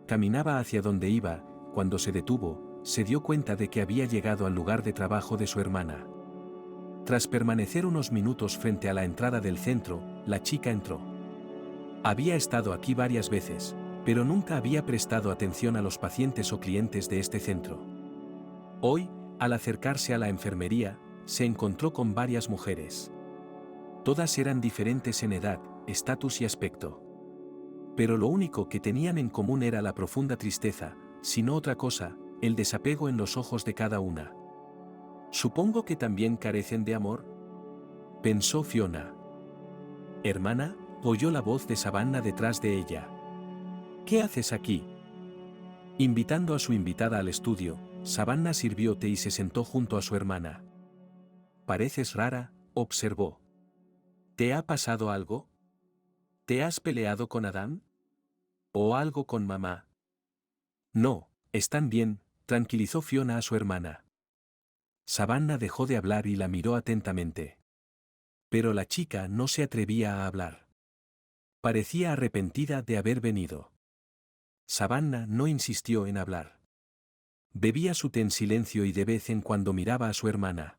Speaker 2: Caminaba hacia donde iba, cuando se detuvo, se dio cuenta de que había llegado al lugar de trabajo de su hermana. Tras permanecer unos minutos frente a la entrada del centro, la chica entró. Había estado aquí varias veces, pero nunca había prestado atención a los pacientes o clientes de este centro. Hoy, al acercarse a la enfermería, se encontró con varias mujeres. Todas eran diferentes en edad, estatus y aspecto. Pero lo único que tenían en común era la profunda tristeza, si no otra cosa, el desapego en los ojos de cada una. «Supongo que también carecen de amor», pensó Fiona. «Hermana», oyó la voz de Savannah detrás de ella. «¿Qué haces aquí?». Invitando a su invitada al estudio, Savannah sirvió té y se sentó junto a su hermana. «Pareces rara», observó. «¿Te ha pasado algo? ¿Te has peleado con Adam? ¿O algo con mamá?». «No, están bien», tranquilizó Fiona a su hermana. Savannah dejó de hablar y la miró atentamente. Pero la chica no se atrevía a hablar. Parecía arrepentida de haber venido. Savannah no insistió en hablar. Bebía su té en silencio y de vez en cuando miraba a su hermana.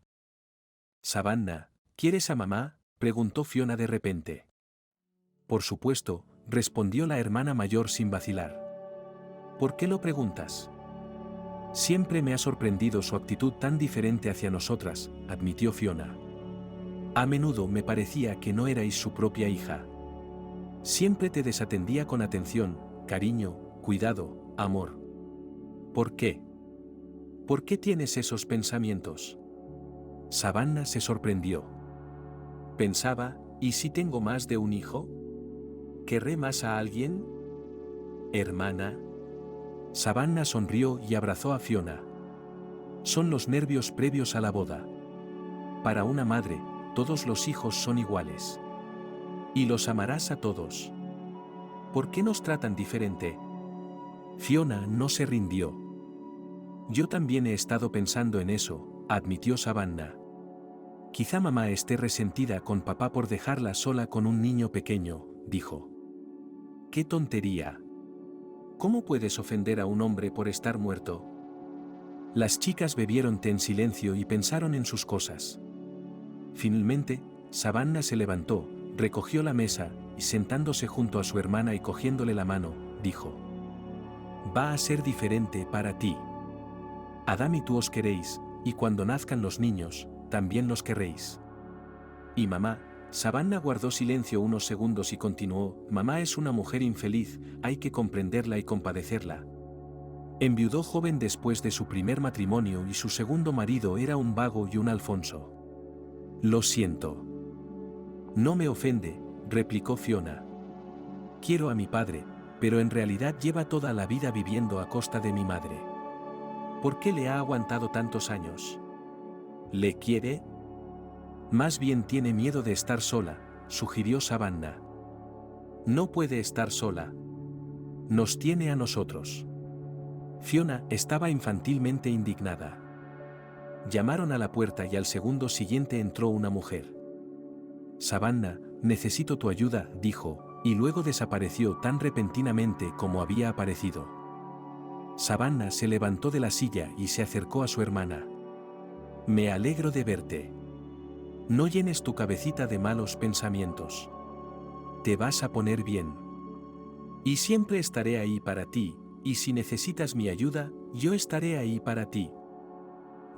Speaker 2: «Savannah, ¿quieres a mamá?», preguntó Fiona de repente. «Por supuesto», respondió la hermana mayor sin vacilar. «¿Por qué lo preguntas?». «Siempre me ha sorprendido su actitud tan diferente hacia nosotras», admitió Fiona. «A menudo me parecía que no erais su propia hija. Siempre te desatendía con atención, cariño, cuidado, amor. ¿Por qué? ¿Por qué tienes esos pensamientos?». Savannah se sorprendió. Pensaba, ¿y si tengo más de un hijo? ¿Querré más a alguien? «Hermana». Savannah sonrió y abrazó a Fiona. «Son los nervios previos a la boda. Para una madre, todos los hijos son iguales. Y los amarás a todos. ¿Por qué nos tratan diferente?». Fiona no se rindió. «Yo también he estado pensando en eso», admitió Savannah. «Quizá mamá esté resentida con papá por dejarla sola con un niño pequeño», dijo. «¡Qué tontería! ¿Cómo puedes ofender a un hombre por estar muerto?». Las chicas bebieron té en silencio y pensaron en sus cosas. Finalmente, Savannah se levantó, recogió la mesa, y sentándose junto a su hermana y cogiéndole la mano, dijo: «Va a ser diferente para ti. Adam y tú os queréis, y cuando nazcan los niños, también los querréis. Y mamá». Savannah guardó silencio unos segundos y continuó: «Mamá es una mujer infeliz, hay que comprenderla y compadecerla. Enviudó joven después de su primer matrimonio y su segundo marido era un vago y un Alfonso». «Lo siento». «No me ofende», replicó Fiona. «Quiero a mi padre, pero en realidad lleva toda la vida viviendo a costa de mi madre. ¿Por qué le ha aguantado tantos años? ¿Le quiere? Más bien tiene miedo de estar sola», sugirió Savannah. «No puede estar sola. Nos tiene a nosotros». Fiona estaba infantilmente indignada. Llamaron a la puerta y al segundo siguiente entró una mujer. «Savannah, necesito tu ayuda», dijo, y luego desapareció tan repentinamente como había aparecido. Savannah se levantó de la silla y se acercó a su hermana. «Me alegro de verte. No llenes tu cabecita de malos pensamientos. Te vas a poner bien. Y siempre estaré ahí para ti, y si necesitas mi ayuda, yo estaré ahí para ti».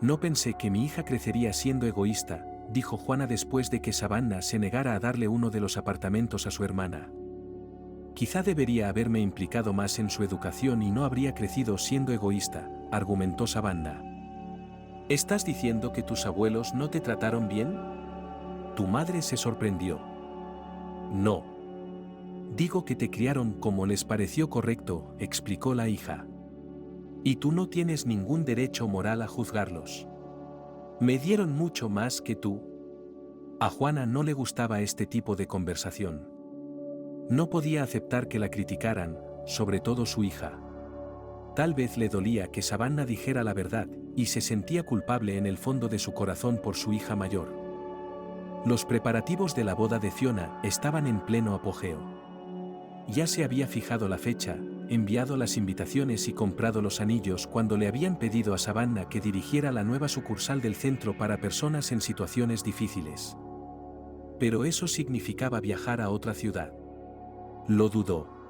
Speaker 2: «No pensé que mi hija crecería siendo egoísta», dijo Juana después de que Savannah se negara a darle uno de los apartamentos a su hermana. «Quizá debería haberme implicado más en su educación y no habría crecido siendo egoísta», argumentó Savannah. «¿Estás diciendo que tus abuelos no te trataron bien?». Tu madre se sorprendió. «No. Digo que te criaron como les pareció correcto», explicó la hija. «Y tú no tienes ningún derecho moral a juzgarlos. Me dieron mucho más que tú». A Juana no le gustaba este tipo de conversación. No podía aceptar que la criticaran, sobre todo su hija. Tal vez le dolía que Savannah dijera la verdad, y se sentía culpable en el fondo de su corazón por su hija mayor. Los preparativos de la boda de Fiona estaban en pleno apogeo. Ya se había fijado la fecha, enviado las invitaciones y comprado los anillos cuando le habían pedido a Savannah que dirigiera la nueva sucursal del centro para personas en situaciones difíciles. Pero eso significaba viajar a otra ciudad. Lo dudó.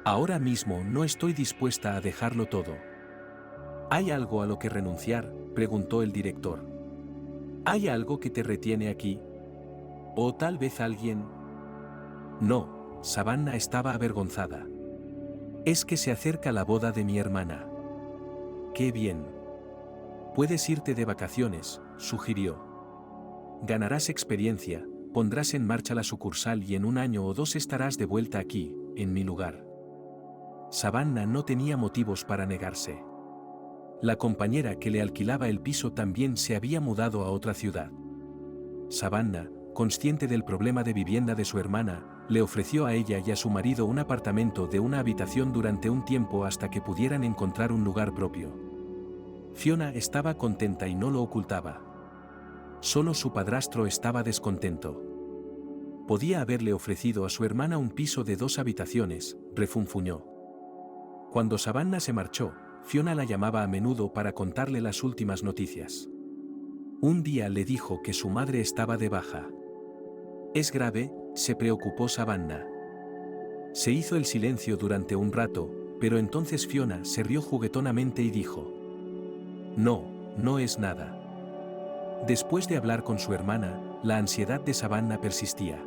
Speaker 2: Ahora mismo no estoy dispuesta a dejarlo todo. ¿Hay algo a lo que renunciar?, preguntó el director. ¿Hay algo que te retiene aquí? ¿O tal vez alguien? No, Savannah estaba avergonzada. Es que se acerca la boda de mi hermana. ¡Qué bien! Puedes irte de vacaciones, sugirió. Ganarás experiencia, pondrás en marcha la sucursal y en 1 año o 2 estarás de vuelta aquí, en mi lugar. Savannah no tenía motivos para negarse. La compañera que le alquilaba el piso también se había mudado a otra ciudad. Savannah, consciente del problema de vivienda de su hermana, le ofreció a ella y a su marido un apartamento de 1 habitación durante un tiempo hasta que pudieran encontrar un lugar propio. Fiona estaba contenta y no lo ocultaba. Solo su padrastro estaba descontento. Podía haberle ofrecido a su hermana un piso de 2 habitaciones, refunfuñó. Cuando Savannah se marchó, Fiona la llamaba a menudo para contarle las últimas noticias. Un día le dijo que su madre estaba de baja. ¿Es grave?, se preocupó Savannah. Se hizo el silencio durante un rato, pero entonces Fiona se rió juguetonamente y dijo: No, no es nada. Después de hablar con su hermana, la ansiedad de Savannah persistía.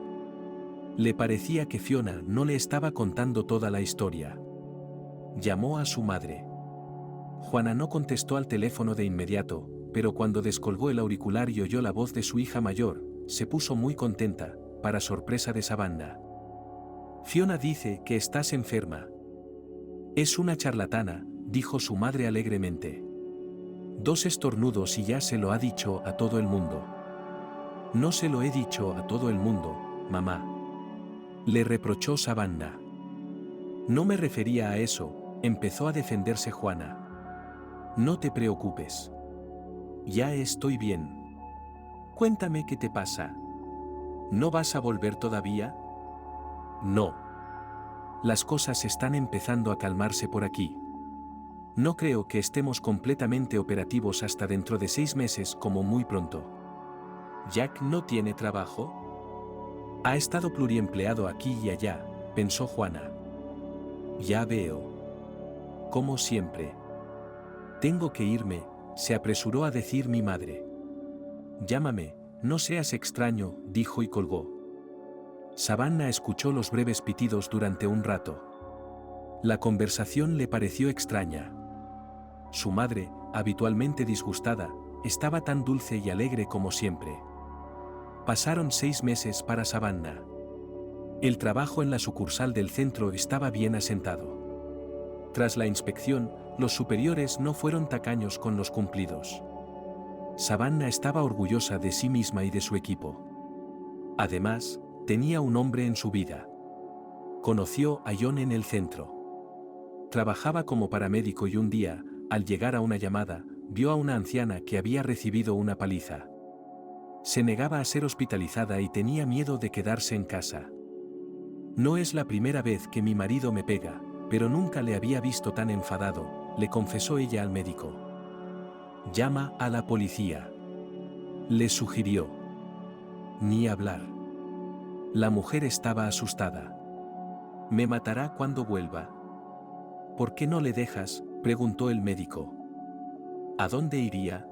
Speaker 2: Le parecía que Fiona no le estaba contando toda la historia. Llamó a su madre. Juana no contestó al teléfono de inmediato, pero cuando descolgó el auricular y oyó la voz de su hija mayor, se puso muy contenta, para sorpresa de Savannah. Fiona dice que estás enferma. Es una charlatana, dijo su madre alegremente. 2 estornudos y ya se lo ha dicho a todo el mundo. No se lo he dicho a todo el mundo, mamá. Le reprochó Savannah. No me refería a eso, empezó a defenderse Juana. No te preocupes. Ya estoy bien. Cuéntame qué te pasa. ¿No vas a volver todavía? No. Las cosas están empezando a calmarse por aquí. No creo que estemos completamente operativos hasta dentro de 6 meses como muy pronto. ¿Jack no tiene trabajo? Ha estado pluriempleado aquí y allá, pensó Juana. Ya veo. Como siempre. Tengo que irme, se apresuró a decir mi madre. Llámame, no seas extraño, dijo y colgó. Savannah escuchó los breves pitidos durante un rato. La conversación le pareció extraña. Su madre, habitualmente disgustada, estaba tan dulce y alegre como siempre. Pasaron 6 meses para Savannah. El trabajo en la sucursal del centro estaba bien asentado. Tras la inspección, los superiores no fueron tacaños con los cumplidos. Savannah estaba orgullosa de sí misma y de su equipo. Además, tenía un hombre en su vida. Conoció a John en el centro. Trabajaba como paramédico y un día, al llegar a una llamada, vio a una anciana que había recibido una paliza. Se negaba a ser hospitalizada y tenía miedo de quedarse en casa. No es la primera vez que mi marido me pega, pero nunca le había visto tan enfadado, le confesó ella al médico. Llama a la policía. Le sugirió. Ni hablar. La mujer estaba asustada. Me matará cuando vuelva. ¿Por qué no le dejas?, preguntó el médico. ¿A dónde iría?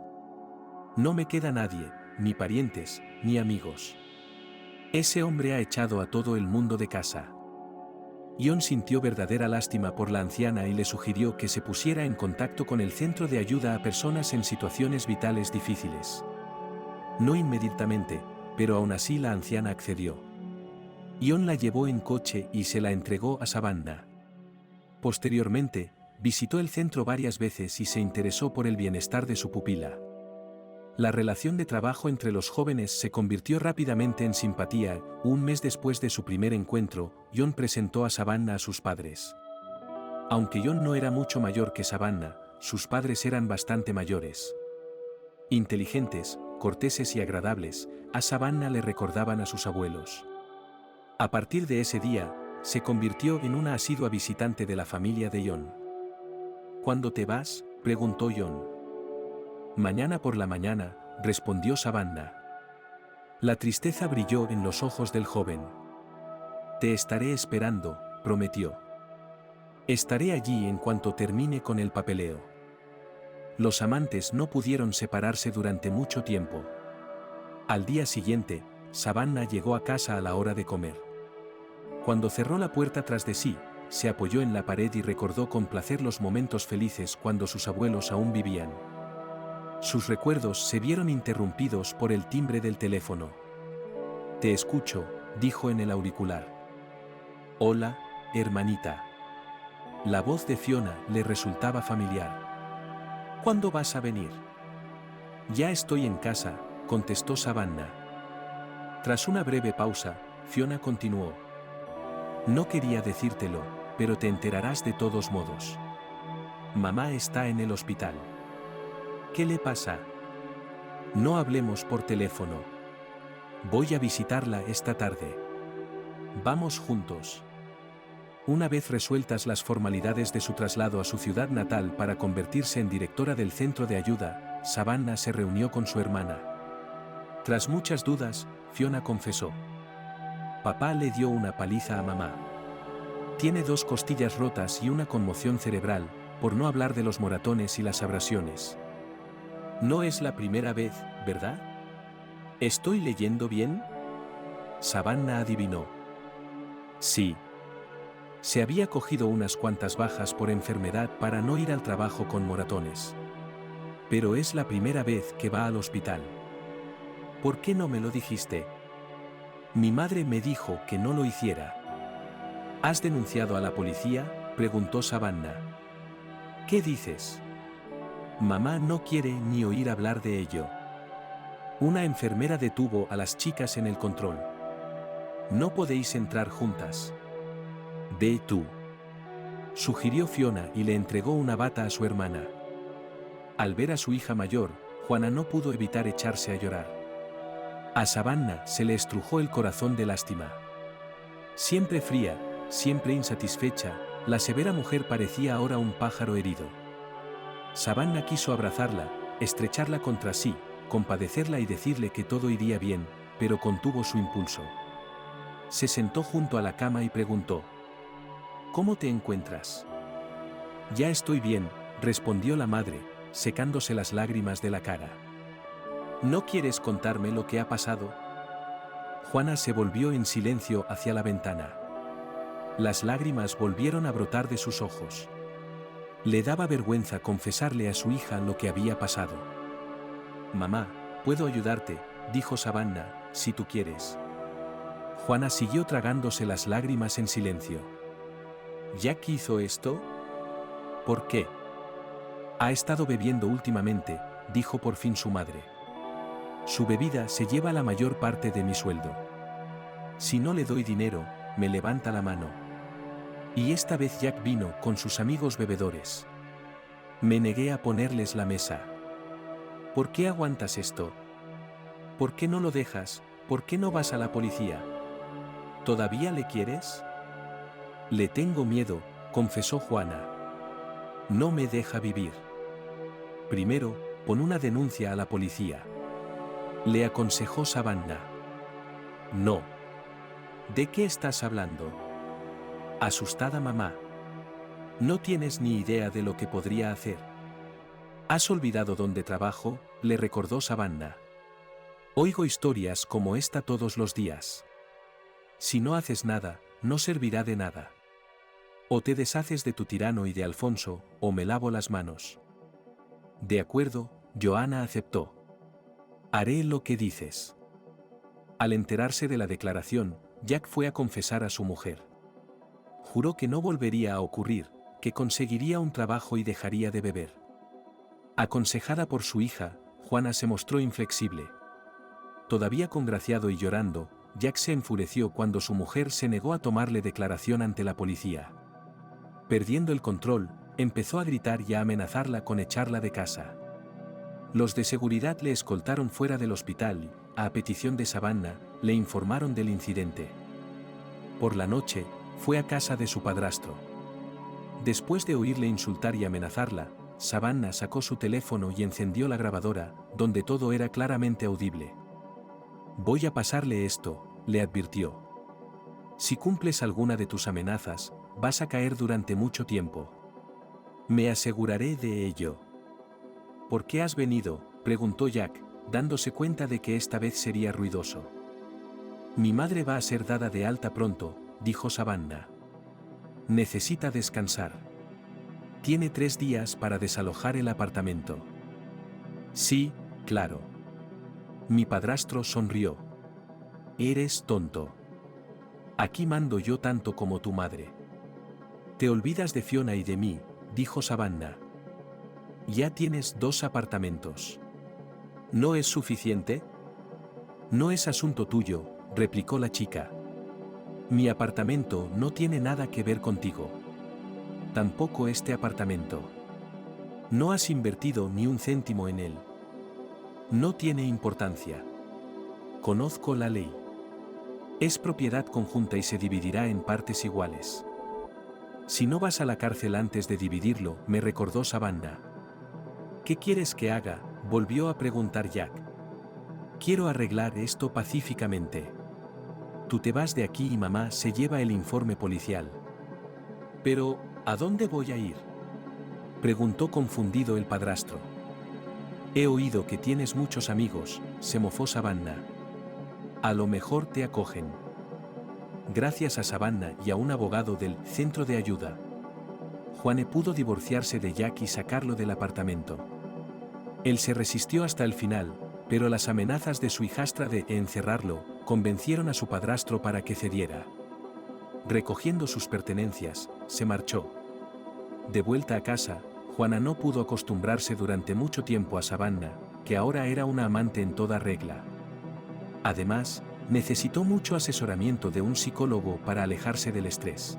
Speaker 2: No me queda nadie, ni parientes, ni amigos. Ese hombre ha echado a todo el mundo de casa. John sintió verdadera lástima por la anciana y le sugirió que se pusiera en contacto con el centro de ayuda a personas en situaciones vitales difíciles. No inmediatamente, pero aún así la anciana accedió. John la llevó en coche y se la entregó a Savannah. Posteriormente, visitó el centro varias veces y se interesó por el bienestar de su pupila. La relación de trabajo entre los jóvenes se convirtió rápidamente en simpatía. 1 mes después de su primer encuentro, John presentó a Savannah a sus padres. Aunque John no era mucho mayor que Savannah, sus padres eran bastante mayores. Inteligentes, corteses y agradables, a Savannah le recordaban a sus abuelos. A partir de ese día, se convirtió en una asidua visitante de la familia de John. ¿Cuándo te vas?, preguntó John. Mañana por la mañana, respondió Savannah. La tristeza brilló en los ojos del joven. Te estaré esperando, prometió. Estaré allí en cuanto termine con el papeleo. Los amantes no pudieron separarse durante mucho tiempo. Al día siguiente, Savannah llegó a casa a la hora de comer. Cuando cerró la puerta tras de sí, se apoyó en la pared y recordó con placer los momentos felices cuando sus abuelos aún vivían. Sus recuerdos se vieron interrumpidos por el timbre del teléfono. Te escucho, dijo en el auricular. Hola, hermanita. La voz de Fiona le resultaba familiar. ¿Cuándo vas a venir? Ya estoy en casa, contestó Savannah. Tras una breve pausa, Fiona continuó. No quería decírtelo, pero te enterarás de todos modos. Mamá está en el hospital. ¿Qué le pasa? No hablemos por teléfono. Voy a visitarla esta tarde. Vamos juntos. Una vez resueltas las formalidades de su traslado a su ciudad natal para convertirse en directora del centro de ayuda, Savannah se reunió con su hermana. Tras muchas dudas, Fiona confesó. Papá le dio una paliza a mamá. Tiene 2 costillas rotas y una conmoción cerebral, por no hablar de los moratones y las abrasiones. No es la primera vez, ¿verdad? ¿Estoy leyendo bien? Savannah adivinó. Sí. Se había cogido unas cuantas bajas por enfermedad para no ir al trabajo con moratones. Pero es la primera vez que va al hospital. ¿Por qué no me lo dijiste? Mi madre me dijo que no lo hiciera. ¿Has denunciado a la policía?, preguntó Savannah. ¿Qué dices? Mamá no quiere ni oír hablar de ello. Una enfermera detuvo a las chicas en el control. No podéis entrar juntas. Ve tú. Sugirió Fiona y le entregó una bata a su hermana. Al ver a su hija mayor, Juana no pudo evitar echarse a llorar. A Savannah se le estrujó el corazón de lástima. Siempre fría, siempre insatisfecha, la severa mujer parecía ahora un pájaro herido. Savannah quiso abrazarla, estrecharla contra sí, compadecerla y decirle que todo iría bien, pero contuvo su impulso. Se sentó junto a la cama y preguntó. ¿Cómo te encuentras? Ya estoy bien, respondió la madre, secándose las lágrimas de la cara. ¿No quieres contarme lo que ha pasado? Juana se volvió en silencio hacia la ventana. Las lágrimas volvieron a brotar de sus ojos. Le daba vergüenza confesarle a su hija lo que había pasado. Mamá, puedo ayudarte, dijo Savannah, si tú quieres. Juana siguió tragándose las lágrimas en silencio. ¿Jack hizo esto? ¿Por qué? Ha estado bebiendo últimamente, dijo por fin su madre. Su bebida se lleva la mayor parte de mi sueldo. Si no le doy dinero, me levanta la mano. Y esta vez Jack vino con sus amigos bebedores. Me negué a ponerles la mesa. ¿Por qué aguantas esto? ¿Por qué no lo dejas? ¿Por qué no vas a la policía? ¿Todavía le quieres? Le tengo miedo, confesó Juana. No me deja vivir. Primero, pon una denuncia a la policía. Le aconsejó Savannah. No. ¿De qué estás hablando? Asustada mamá. No tienes ni idea de lo que podría hacer. ¿Has olvidado dónde trabajo?, le recordó Savannah. Oigo historias como esta todos los días. Si no haces nada, no servirá de nada. O te deshaces de tu tirano y de Alfonso, o me lavo las manos. De acuerdo, Joanna aceptó. Haré lo que dices. Al enterarse de la declaración, Jack fue a confesar a su mujer. Juró que no volvería a ocurrir, que conseguiría un trabajo y dejaría de beber. Aconsejada por su hija, Juana se mostró inflexible. Todavía congraciado y llorando, Jack se enfureció cuando su mujer se negó a tomarle declaración ante la policía. Perdiendo el control, empezó a gritar y a amenazarla con echarla de casa. Los de seguridad le escoltaron fuera del hospital y, a petición de Savannah, le informaron del incidente. Por la noche, fue a casa de su padrastro. Después de oírle insultar y amenazarla, Savannah sacó su teléfono y encendió la grabadora, donde todo era claramente audible. «Voy a pasarle esto», le advirtió. «Si cumples alguna de tus amenazas, vas a caer durante mucho tiempo. Me aseguraré de ello». «¿Por qué has venido?», preguntó Jack, dándose cuenta de que esta vez sería ruidoso. «Mi madre va a ser dada de alta pronto», dijo Savannah. «Necesita descansar. Tiene 3 días para desalojar el apartamento». «Sí, claro». Mi padrastro sonrió. «Eres tonto. Aquí mando yo tanto como tu madre». «Te olvidas de Fiona y de mí», dijo Savannah. «Ya tienes 2 apartamentos. ¿No es suficiente?». «No es asunto tuyo», replicó la chica. «Mi apartamento no tiene nada que ver contigo. Tampoco este apartamento. No has invertido ni un céntimo en él. No tiene importancia. Conozco la ley. Es propiedad conjunta y se dividirá en partes iguales. Si no vas a la cárcel antes de dividirlo», me recordó Savannah. «¿Qué quieres que haga?», volvió a preguntar Jack. «Quiero arreglar esto pacíficamente. Tú te vas de aquí y mamá se lleva el informe policial». «Pero, ¿a dónde voy a ir?», preguntó confundido el padrastro. «He oído que tienes muchos amigos», se mofó Savannah. «A lo mejor te acogen». Gracias a Savannah y a un abogado del Centro de Ayuda, Juane pudo divorciarse de Jack y sacarlo del apartamento. Él se resistió hasta el final, pero las amenazas de su hijastra de encerrarlo convencieron a su padrastro para que cediera. Recogiendo sus pertenencias, se marchó. De vuelta a casa, Juana no pudo acostumbrarse durante mucho tiempo a Savannah, que ahora era una amante en toda regla. Además, necesitó mucho asesoramiento de un psicólogo para alejarse del estrés.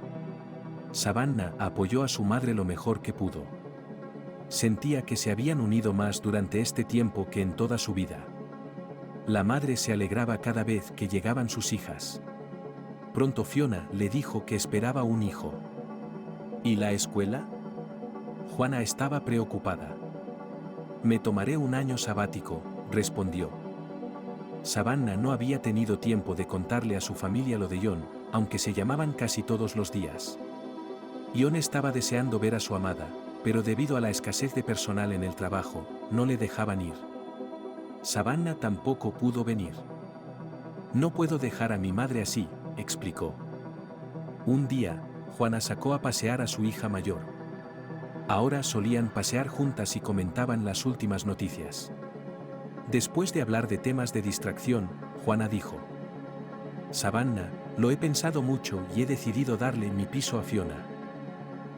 Speaker 2: Savannah apoyó a su madre lo mejor que pudo. Sentía que se habían unido más durante este tiempo que en toda su vida. La madre se alegraba cada vez que llegaban sus hijas. Pronto Fiona le dijo que esperaba un hijo. ¿Y la escuela? Juana estaba preocupada. «Me tomaré un año sabático», respondió. Savannah no había tenido tiempo de contarle a su familia lo de John, aunque se llamaban casi todos los días. John estaba deseando ver a su amada, pero debido a la escasez de personal en el trabajo, no le dejaban ir. Savannah tampoco pudo venir. «No puedo dejar a mi madre así», explicó. Un día, Juana sacó a pasear a su hija mayor. Ahora solían pasear juntas y comentaban las últimas noticias. Después de hablar de temas de distracción, Juana dijo: «Savannah, lo he pensado mucho y he decidido darle mi piso a Fiona.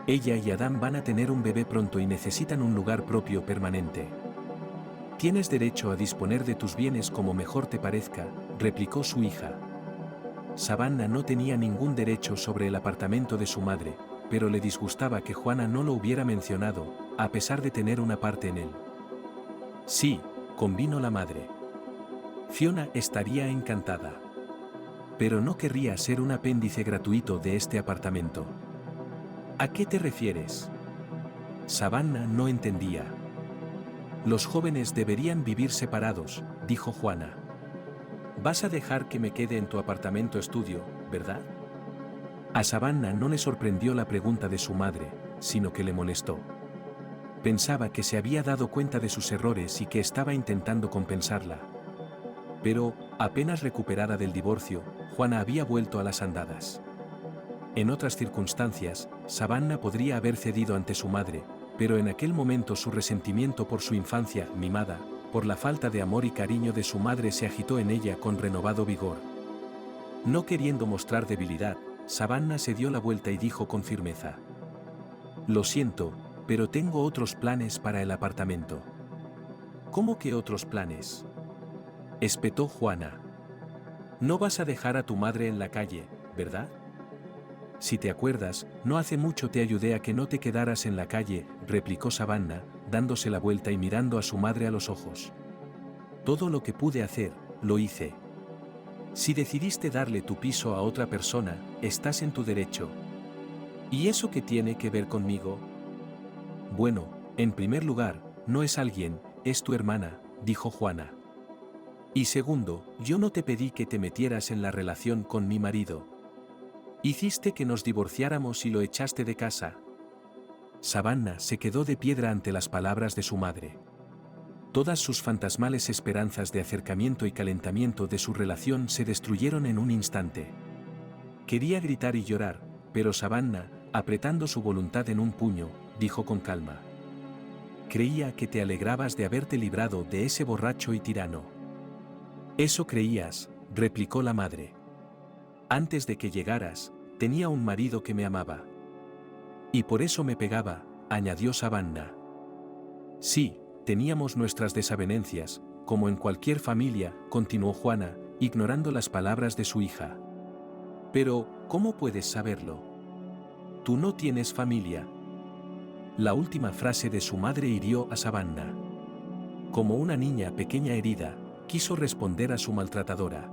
Speaker 2: Ella y Adam van a tener un bebé pronto y necesitan un lugar propio permanente. Tienes derecho a disponer de tus bienes como mejor te parezca», replicó su hija. Savannah no tenía ningún derecho sobre el apartamento de su madre, pero le disgustaba que Juana no lo hubiera mencionado, a pesar de tener una parte en él. «Sí», convino la madre. «Fiona estaría encantada. Pero no querría ser un apéndice gratuito de este apartamento». «¿A qué te refieres?». Savannah no entendía. «Los jóvenes deberían vivir separados», dijo Juana. «Vas a dejar que me quede en tu apartamento estudio, ¿verdad?». A Savannah no le sorprendió la pregunta de su madre, sino que le molestó. Pensaba que se había dado cuenta de sus errores y que estaba intentando compensarla. Pero, apenas recuperada del divorcio, Juana había vuelto a las andadas. En otras circunstancias, Savannah podría haber cedido ante su madre, pero en aquel momento su resentimiento por su infancia mimada, por la falta de amor y cariño de su madre se agitó en ella con renovado vigor. No queriendo mostrar debilidad, Savannah se dio la vuelta y dijo con firmeza: «Lo siento, pero tengo otros planes para el apartamento». «¿Cómo que otros planes?», espetó Juana. «No vas a dejar a tu madre en la calle, ¿verdad?». Si te acuerdas, no hace mucho te ayudé a que no te quedaras en la calle, replicó Savannah, dándose la vuelta y mirando a su madre a los ojos. Todo lo que pude hacer, lo hice. Si decidiste darle tu piso a otra persona, estás en tu derecho. ¿Y eso qué tiene que ver conmigo? Bueno, en primer lugar, no es alguien, es tu hermana, dijo Juana. Y segundo, yo no te pedí que te metieras en la relación con mi marido. Hiciste que nos divorciáramos y lo echaste de casa. Savannah se quedó de piedra ante las palabras de su madre. Todas sus fantasmales esperanzas de acercamiento y calentamiento de su relación se destruyeron en un instante. Quería gritar y llorar, pero Savannah, apretando su voluntad en un puño, dijo con calma. Creía que te alegrabas de haberte librado de ese borracho y tirano. Eso creías, replicó la madre. Antes de que llegaras, tenía un marido que me amaba. Y por eso me pegaba, añadió Savannah. Sí, teníamos nuestras desavenencias, como en cualquier familia, continuó Juana, ignorando las palabras de su hija. Pero, ¿cómo puedes saberlo? Tú no tienes familia. La última frase de su madre hirió a Savannah. Como una niña pequeña herida, quiso responder a su maltratadora.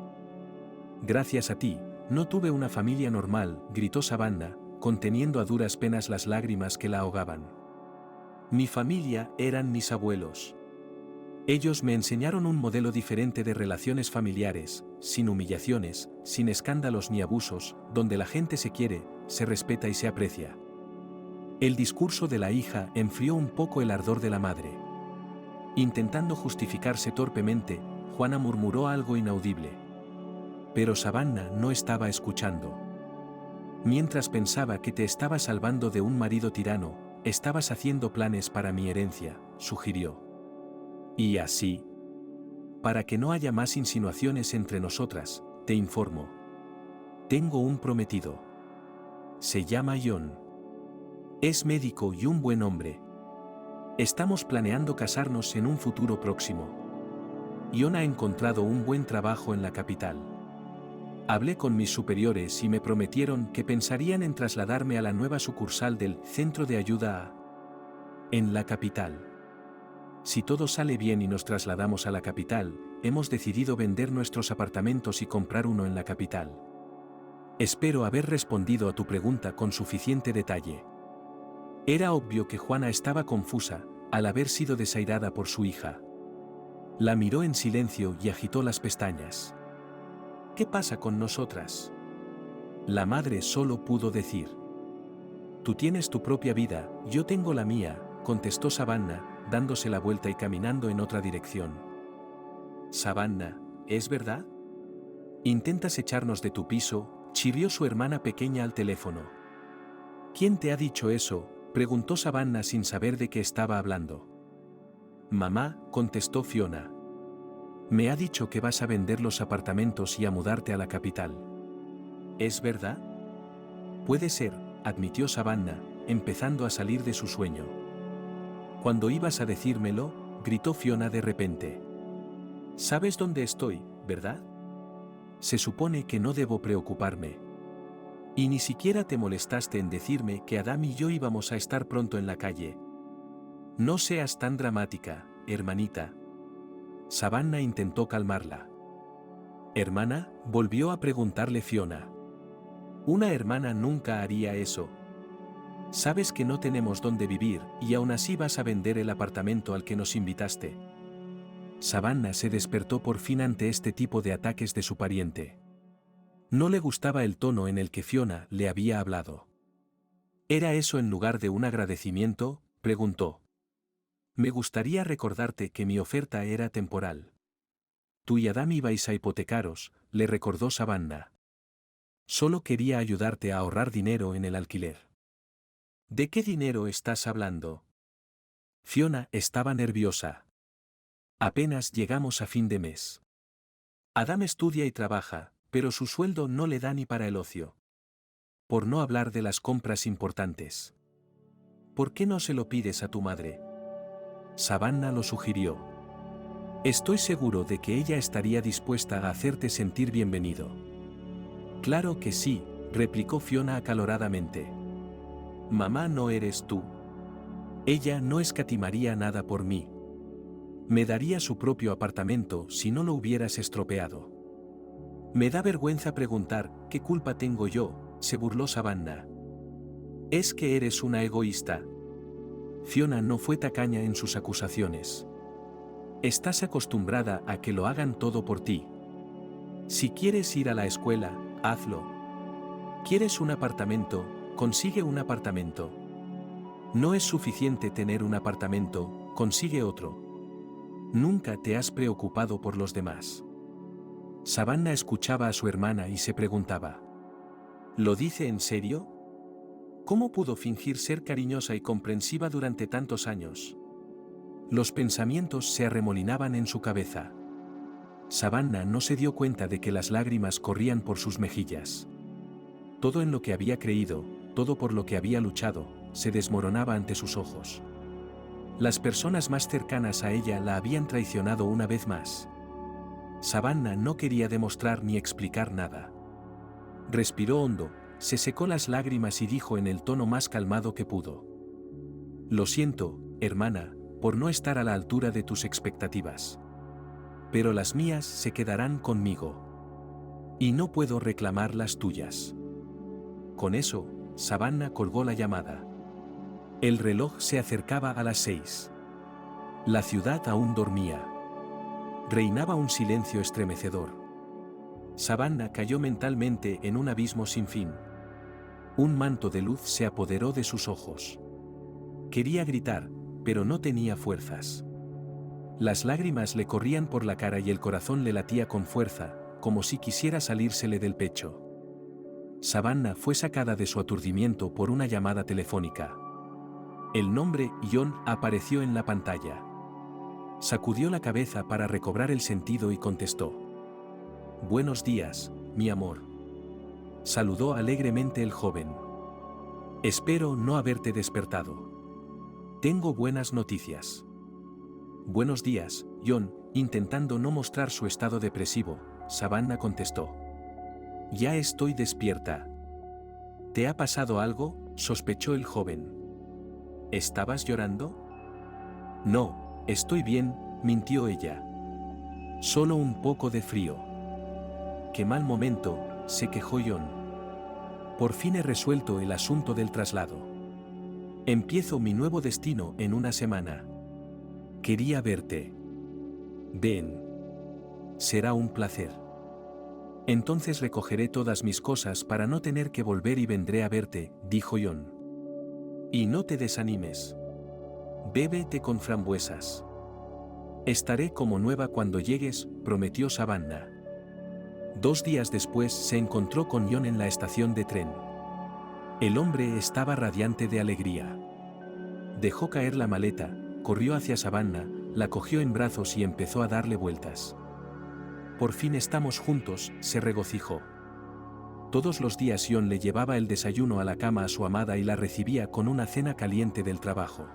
Speaker 2: Gracias a ti, no tuve una familia normal, gritó Savannah, conteniendo a duras penas las lágrimas que la ahogaban. Mi familia eran mis abuelos. Ellos me enseñaron un modelo diferente de relaciones familiares, sin humillaciones, sin escándalos ni abusos, donde la gente se quiere, se respeta y se aprecia. El discurso de la hija enfrió un poco el ardor de la madre. Intentando justificarse torpemente, Juana murmuró algo inaudible. Pero Savannah no estaba escuchando. Mientras pensaba que te estaba salvando de un marido tirano, estabas haciendo planes para mi herencia, sugirió. Y así. Para que no haya más insinuaciones entre nosotras, te informo. Tengo un prometido. Se llama John. Es médico y un buen hombre. Estamos planeando casarnos en un futuro próximo. John ha encontrado un buen trabajo en la capital. Hablé con mis superiores y me prometieron que pensarían en trasladarme a la nueva sucursal del Centro de Ayuda en la capital. Si todo sale bien y nos trasladamos a la capital, hemos decidido vender nuestros apartamentos y comprar uno en la capital. Espero haber respondido a tu pregunta con suficiente detalle. Era obvio que Juana estaba confusa, al haber sido desairada por su hija. La miró en silencio y agitó las pestañas. ¿Qué pasa con nosotras? La madre solo pudo decir. Tú tienes tu propia vida, yo tengo la mía, contestó Savannah, dándose la vuelta y caminando en otra dirección. Savannah, ¿es verdad? ¿Intentas echarnos de tu piso?, chirrió su hermana pequeña al teléfono. ¿Quién te ha dicho eso?, preguntó Savannah sin saber de qué estaba hablando. Mamá, contestó Fiona. Me ha dicho que vas a vender los apartamentos y a mudarte a la capital. ¿Es verdad? Puede ser, admitió Savannah, empezando a salir de su sueño. Cuando ibas a decírmelo, gritó Fiona de repente. ¿Sabes dónde estoy, verdad? Se supone que no debo preocuparme. Y ni siquiera te molestaste en decirme que Adam y yo íbamos a estar pronto en la calle. No seas tan dramática, hermanita. Savannah intentó calmarla. ¿Hermana?, volvió a preguntarle Fiona. Una hermana nunca haría eso. Sabes que no tenemos dónde vivir y aún así vas a vender el apartamento al que nos invitaste. Savannah se despertó por fin ante este tipo de ataques de su pariente. No le gustaba el tono en el que Fiona le había hablado. ¿Era eso en lugar de un agradecimiento?, preguntó. Me gustaría recordarte que mi oferta era temporal. Tú y Adam ibais a hipotecaros, le recordó Savannah. Solo quería ayudarte a ahorrar dinero en el alquiler. ¿De qué dinero estás hablando? Fiona estaba nerviosa. Apenas llegamos a fin de mes. Adam estudia y trabaja, pero su sueldo no le da ni para el ocio. Por no hablar de las compras importantes. ¿Por qué no se lo pides a tu madre? Savannah lo sugirió. Estoy seguro de que ella estaría dispuesta a hacerte sentir bienvenido. Claro que sí, replicó Fiona acaloradamente. Mamá no eres tú. Ella no escatimaría nada por mí. Me daría su propio apartamento si no lo hubieras estropeado. Me da vergüenza preguntar, ¿qué culpa tengo yo?, se burló Savannah. Es que eres una egoísta. Fiona no fue tacaña en sus acusaciones. Estás acostumbrada a que lo hagan todo por ti. Si quieres ir a la escuela, hazlo. ¿Quieres un apartamento? Consigue un apartamento. No es suficiente tener un apartamento, consigue otro. Nunca te has preocupado por los demás. Savannah escuchaba a su hermana y se preguntaba: ¿lo dice en serio? ¿Cómo pudo fingir ser cariñosa y comprensiva durante tantos años? Los pensamientos se arremolinaban en su cabeza. Savannah no se dio cuenta de que las lágrimas corrían por sus mejillas. Todo en lo que había creído, todo por lo que había luchado, se desmoronaba ante sus ojos. Las personas más cercanas a ella la habían traicionado una vez más. Savannah no quería demostrar ni explicar nada. Respiró hondo, se secó las lágrimas y dijo en el tono más calmado que pudo: lo siento, hermana, por no estar a la altura de tus expectativas. Pero las mías se quedarán conmigo. Y no puedo reclamar las tuyas. Con eso, Savannah colgó la llamada. El reloj se acercaba a las 6. La ciudad aún dormía. Reinaba un silencio estremecedor. Savannah cayó mentalmente en un abismo sin fin. Un manto de luz se apoderó de sus ojos. Quería gritar, pero no tenía fuerzas. Las lágrimas le corrían por la cara y el corazón le latía con fuerza, como si quisiera salírsele del pecho. Savannah fue sacada de su aturdimiento por una llamada telefónica. El nombre John apareció en la pantalla. Sacudió la cabeza para recobrar el sentido y contestó: buenos días, mi amor. Saludó alegremente el joven. Espero no haberte despertado. Tengo buenas noticias. Buenos días, John. Intentando no mostrar su estado depresivo, Savannah contestó: ya estoy despierta. ¿Te ha pasado algo?, sospechó el joven. ¿Estabas llorando? No, estoy bien, mintió ella. Solo un poco de frío. Qué mal momento, se quejó John. Por fin he resuelto el asunto del traslado. Empiezo mi nuevo destino en una semana. Quería verte. Ven. Será un placer. Entonces recogeré todas mis cosas para no tener que volver y vendré a verte, dijo John. Y no te desanimes. Bebe té con frambuesas. Estaré como nueva cuando llegues, prometió Savannah. 2 días después se encontró con John en la estación de tren. El hombre estaba radiante de alegría. Dejó caer la maleta, corrió hacia Savannah, la cogió en brazos y empezó a darle vueltas. Por fin estamos juntos, se regocijó. Todos los días John le llevaba el desayuno a la cama a su amada y la recibía con una cena caliente del trabajo.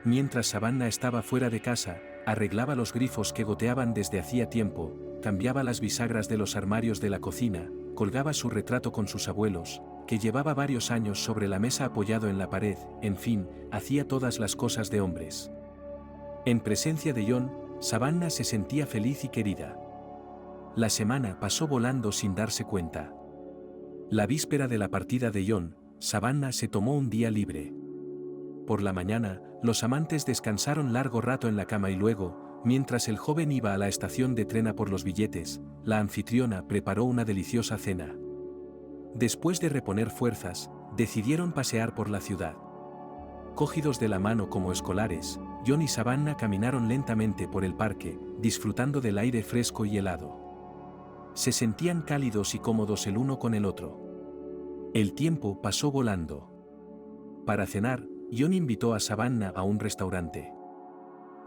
Speaker 2: Mientras Savannah estaba fuera de casa, arreglaba los grifos que goteaban desde hacía tiempo, cambiaba las bisagras de los armarios de la cocina, colgaba su retrato con sus abuelos, que llevaba varios años sobre la mesa apoyado en la pared, en fin, hacía todas las cosas de hombres. En presencia de John, Savannah se sentía feliz y querida. La semana pasó volando sin darse cuenta. La víspera de la partida de John, Savannah se tomó un día libre. Por la mañana, los amantes descansaron largo rato en la cama y luego, mientras el joven iba a la estación de tren a por los billetes, la anfitriona preparó una deliciosa cena. Después de reponer fuerzas, decidieron pasear por la ciudad. Cogidos de la mano como escolares, John y Savannah caminaron lentamente por el parque, disfrutando del aire fresco y helado. Se sentían cálidos y cómodos el uno con el otro. El tiempo pasó volando. Para cenar, John invitó a Savannah a un restaurante.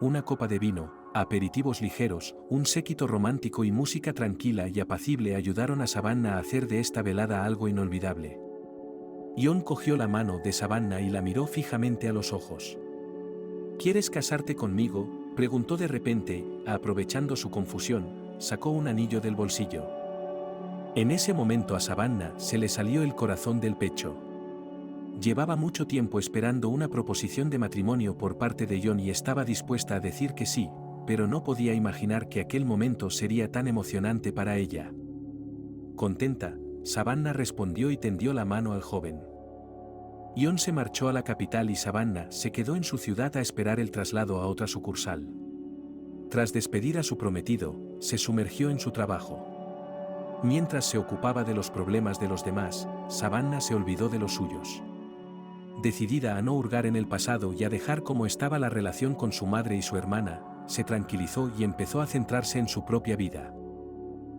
Speaker 2: Una copa de vino, aperitivos ligeros, un séquito romántico y música tranquila y apacible ayudaron a Savannah a hacer de esta velada algo inolvidable. John cogió la mano de Savannah y la miró fijamente a los ojos. ¿Quieres casarte conmigo?, preguntó de repente, aprovechando su confusión, sacó un anillo del bolsillo. En ese momento a Savannah se le salió el corazón del pecho. Llevaba mucho tiempo esperando una proposición de matrimonio por parte de John y estaba dispuesta a decir que sí, pero no podía imaginar que aquel momento sería tan emocionante para ella. Contenta, Savannah respondió y tendió la mano al joven. John se marchó a la capital y Savannah se quedó en su ciudad a esperar el traslado a otra sucursal. Tras despedir a su prometido, se sumergió en su trabajo. Mientras se ocupaba de los problemas de los demás, Savannah se olvidó de los suyos. Decidida a no hurgar en el pasado y a dejar como estaba la relación con su madre y su hermana, se tranquilizó y empezó a centrarse en su propia vida.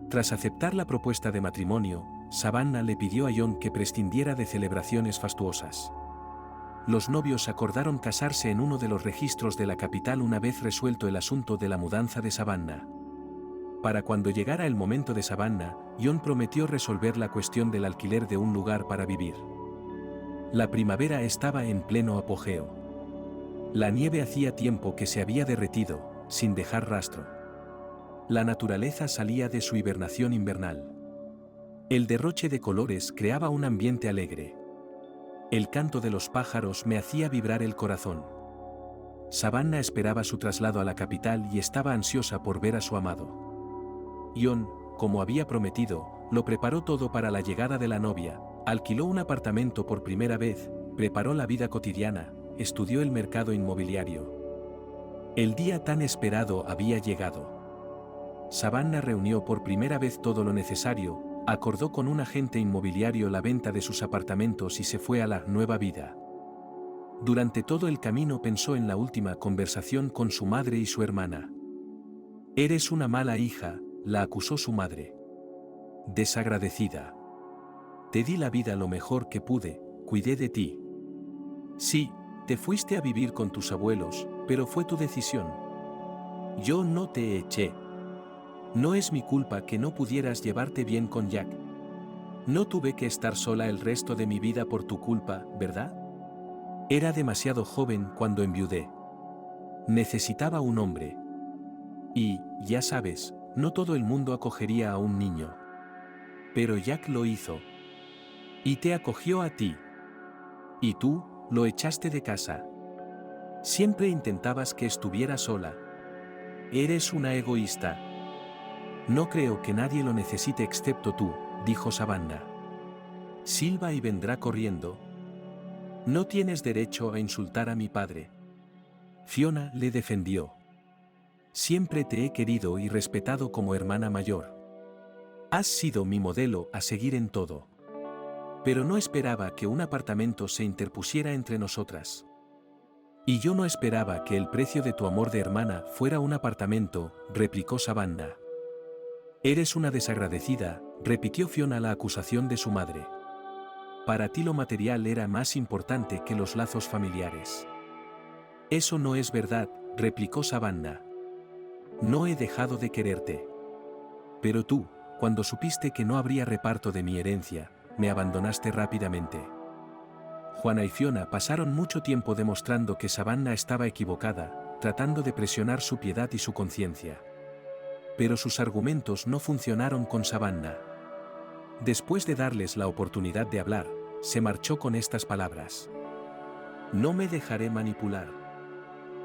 Speaker 2: Tras aceptar la propuesta de matrimonio, Savannah le pidió a John que prescindiera de celebraciones fastuosas. Los novios acordaron casarse en uno de los registros de la capital una vez resuelto el asunto de la mudanza de Savannah. Para cuando llegara el momento de Savannah, John prometió resolver la cuestión del alquiler de un lugar para vivir. La primavera estaba en pleno apogeo. La nieve hacía tiempo que se había derretido, sin dejar rastro. La naturaleza salía de su hibernación invernal. El derroche de colores creaba un ambiente alegre. El canto de los pájaros me hacía vibrar el corazón. Savannah esperaba su traslado a la capital y estaba ansiosa por ver a su amado. John, como había prometido, lo preparó todo para la llegada de la novia, alquiló un apartamento por primera vez, preparó la vida cotidiana, estudió el mercado inmobiliario. El día tan esperado había llegado. Savannah reunió por primera vez todo lo necesario, acordó con un agente inmobiliario la venta de sus apartamentos y se fue a la nueva vida. Durante todo el camino pensó en la última conversación con su madre y su hermana. «Eres una mala hija», la acusó su madre. «Desagradecida. Te di la vida lo mejor que pude, cuidé de ti. Sí, te fuiste a vivir con tus abuelos, pero fue tu decisión. Yo no te eché. No es mi culpa que no pudieras llevarte bien con Jack. No tuve que estar sola el resto de mi vida por tu culpa, ¿verdad? Era demasiado joven cuando enviudé. Necesitaba un hombre. Y, ya sabes, no todo el mundo acogería a un niño. Pero Jack lo hizo. Y te acogió a ti. Y tú, lo echaste de casa. Siempre intentabas que estuviera sola. Eres una egoísta». «No creo que nadie lo necesite excepto tú», dijo Savannah. «Silba y vendrá corriendo. No tienes derecho a insultar a mi padre». Fiona le defendió. «Siempre te he querido y respetado como hermana mayor. Has sido mi modelo a seguir en todo. Pero no esperaba que un apartamento se interpusiera entre nosotras. Y yo no esperaba que el precio de tu amor de hermana fuera un apartamento», replicó Savannah. «Eres una desagradecida», repitió Fiona la acusación de su madre. «Para ti lo material era más importante que los lazos familiares». «Eso no es verdad», replicó Savannah. «No he dejado de quererte. Pero tú, cuando supiste que no habría reparto de mi herencia, me abandonaste rápidamente». Juana y Fiona pasaron mucho tiempo demostrando que Savannah estaba equivocada, tratando de presionar su piedad y su conciencia. Pero sus argumentos no funcionaron con Savannah. Después de darles la oportunidad de hablar, se marchó con estas palabras: «No me dejaré manipular».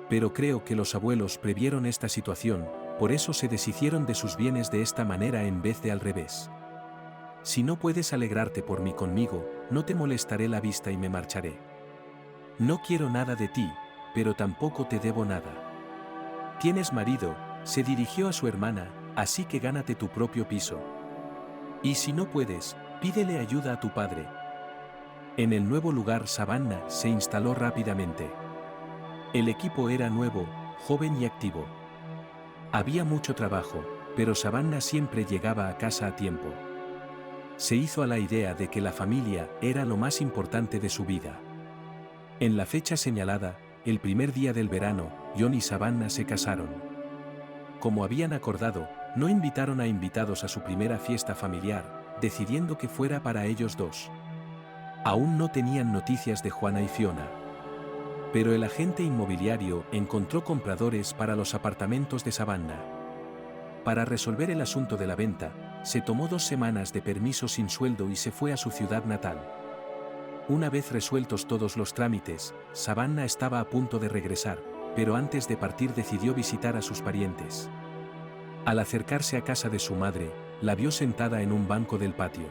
Speaker 2: Pero creo que los abuelos previeron esta situación, por eso se deshicieron de sus bienes de esta manera en vez de al revés. «Si no puedes alegrarte por mí conmigo, no te molestaré la vista y me marcharé. No quiero nada de ti, pero tampoco te debo nada. Tienes marido», se dirigió a su hermana, «así que gánate tu propio piso. Y si no puedes, pídele ayuda a tu padre». En el nuevo lugar Savannah se instaló rápidamente. El equipo era nuevo, joven y activo. Había mucho trabajo, pero Savannah siempre llegaba a casa a tiempo. Se hizo a la idea de que la familia era lo más importante de su vida. En la fecha señalada, el primer día del verano, John y Savannah se casaron. Como habían acordado, no invitaron a invitados a su primera fiesta familiar, decidiendo que fuera para ellos dos. Aún no tenían noticias de Juana y Fiona. Pero el agente inmobiliario encontró compradores para los apartamentos de Savannah. Para resolver el asunto de la venta, se tomó 2 semanas de permiso sin sueldo y se fue a su ciudad natal. Una vez resueltos todos los trámites, Savannah estaba a punto de regresar, pero antes de partir decidió visitar a sus parientes. Al acercarse a casa de su madre, la vio sentada en un banco del patio.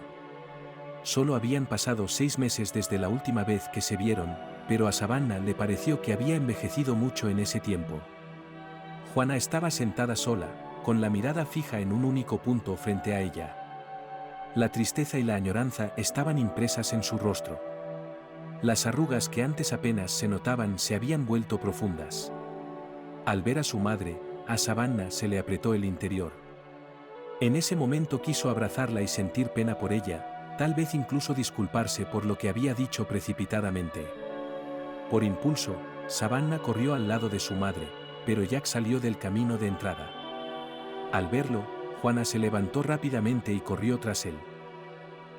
Speaker 2: Solo habían pasado 6 meses desde la última vez que se vieron, pero a Savannah le pareció que había envejecido mucho en ese tiempo. Juana estaba sentada sola, con la mirada fija en un único punto frente a ella. La tristeza y la añoranza estaban impresas en su rostro. Las arrugas que antes apenas se notaban se habían vuelto profundas. Al ver a su madre, a Savannah se le apretó el interior. En ese momento quiso abrazarla y sentir pena por ella, tal vez incluso disculparse por lo que había dicho precipitadamente. Por impulso, Savannah corrió al lado de su madre, pero Jack salió del camino de entrada. Al verlo, Juana se levantó rápidamente y corrió tras él.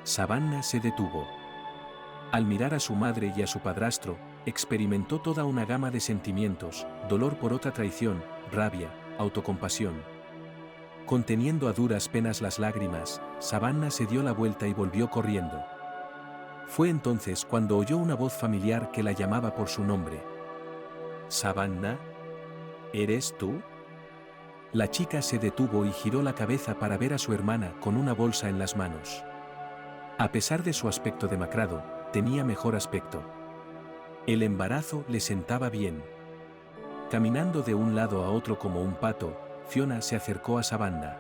Speaker 2: Savannah se detuvo. Al mirar a su madre y a su padrastro, experimentó toda una gama de sentimientos: dolor por otra traición, rabia, autocompasión. Conteniendo a duras penas las lágrimas, Savannah se dio la vuelta y volvió corriendo. Fue entonces cuando oyó una voz familiar que la llamaba por su nombre. «Savannah, ¿eres tú?». La chica se detuvo y giró la cabeza para ver a su hermana con una bolsa en las manos. A pesar de su aspecto demacrado, tenía mejor aspecto. El embarazo le sentaba bien. Caminando de un lado a otro como un pato, Fiona se acercó a Savannah.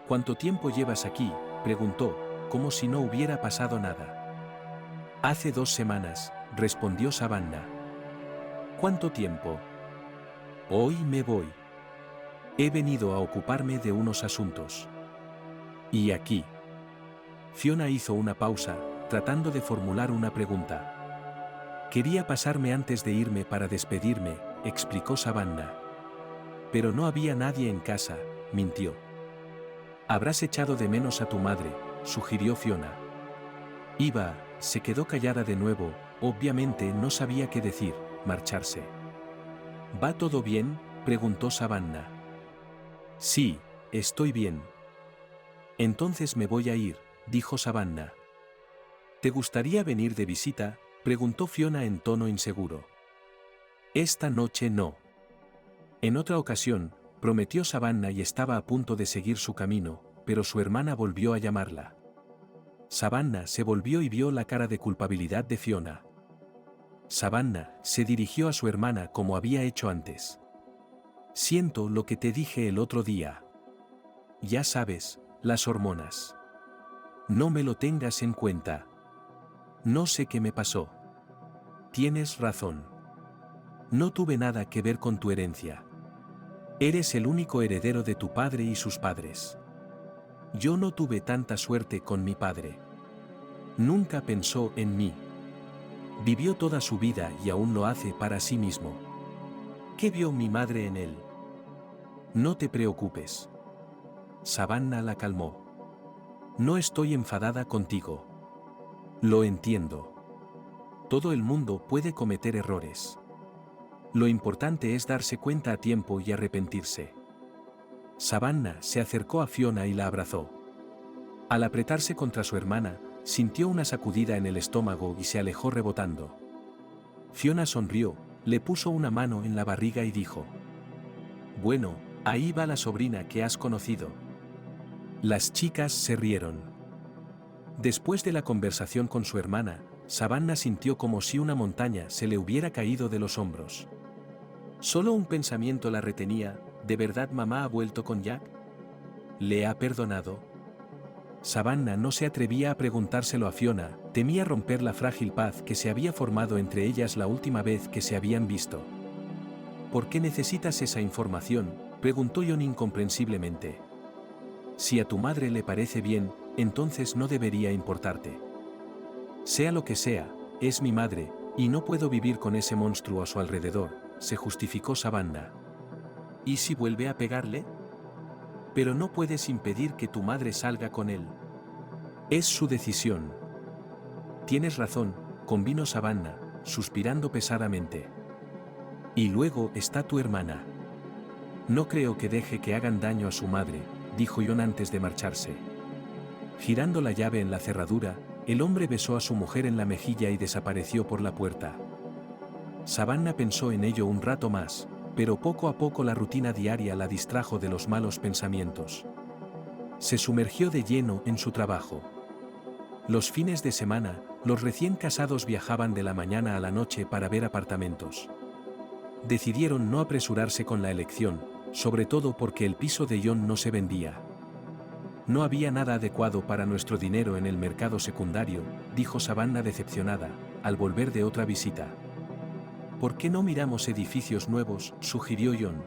Speaker 2: «¿Cuánto tiempo llevas aquí?», preguntó, como si no hubiera pasado nada. «Hace 2 semanas», respondió Savannah. «¿Cuánto tiempo?». «Hoy me voy. He venido a ocuparme de unos asuntos». «¿Y aquí?». Fiona hizo una pausa, tratando de formular una pregunta. «Quería pasarme antes de irme para despedirme», explicó Savannah. «Pero no había nadie en casa», mintió. «Habrás echado de menos a tu madre», sugirió Fiona. Se quedó callada de nuevo, obviamente no sabía qué decir. «Marcharse». «¿Va todo bien?», preguntó Savannah. «Sí, estoy bien». «Entonces me voy a ir», dijo Savannah. «¿Te gustaría venir de visita?», preguntó Fiona en tono inseguro. «Esta noche no». En otra ocasión, prometió Savannah y estaba a punto de seguir su camino, pero su hermana volvió a llamarla. Savannah se volvió y vio la cara de culpabilidad de Fiona. Savannah se dirigió a su hermana como había hecho antes. «Siento lo que te dije el otro día. Ya sabes, las hormonas. No me lo tengas en cuenta. No sé qué me pasó. Tienes razón. No tuve nada que ver con tu herencia. Eres el único heredero de tu padre y sus padres. Yo no tuve tanta suerte con mi padre. Nunca pensó en mí. Vivió toda su vida y aún lo hace para sí mismo. ¿Qué vio mi madre en él?». «No te preocupes». Savannah la calmó. «No estoy enfadada contigo. Lo entiendo. Todo el mundo puede cometer errores. Lo importante es darse cuenta a tiempo y arrepentirse». Savannah se acercó a Fiona y la abrazó. Al apretarse contra su hermana, sintió una sacudida en el estómago y se alejó rebotando. Fiona sonrió, le puso una mano en la barriga y dijo: «Bueno, ahí va la sobrina que has conocido». Las chicas se rieron. Después de la conversación con su hermana, Savannah sintió como si una montaña se le hubiera caído de los hombros. Solo un pensamiento la retenía: ¿de verdad mamá ha vuelto con Jack? ¿Le ha perdonado? Savannah no se atrevía a preguntárselo a Fiona, temía romper la frágil paz que se había formado entre ellas la última vez que se habían visto. «¿Por qué necesitas esa información?», preguntó John incomprensiblemente. «Si a tu madre le parece bien, entonces no debería importarte». «Sea lo que sea, es mi madre, y no puedo vivir con ese monstruo a su alrededor», se justificó Savannah. «¿Y si vuelve a pegarle?». «Pero no puedes impedir que tu madre salga con él. Es su decisión». «Tienes razón», convino Savannah, suspirando pesadamente. «Y luego está tu hermana. No creo que deje que hagan daño a su madre», dijo John antes de marcharse. Girando la llave en la cerradura, el hombre besó a su mujer en la mejilla y desapareció por la puerta. Savannah pensó en ello un rato más, pero poco a poco la rutina diaria la distrajo de los malos pensamientos. Se sumergió de lleno en su trabajo. Los fines de semana, los recién casados viajaban de la mañana a la noche para ver apartamentos. Decidieron no apresurarse con la elección, sobre todo porque el piso de John no se vendía. No había nada adecuado para nuestro dinero en el mercado secundario, dijo Savannah decepcionada, al volver de otra visita. ¿Por qué no miramos edificios nuevos?, sugirió John.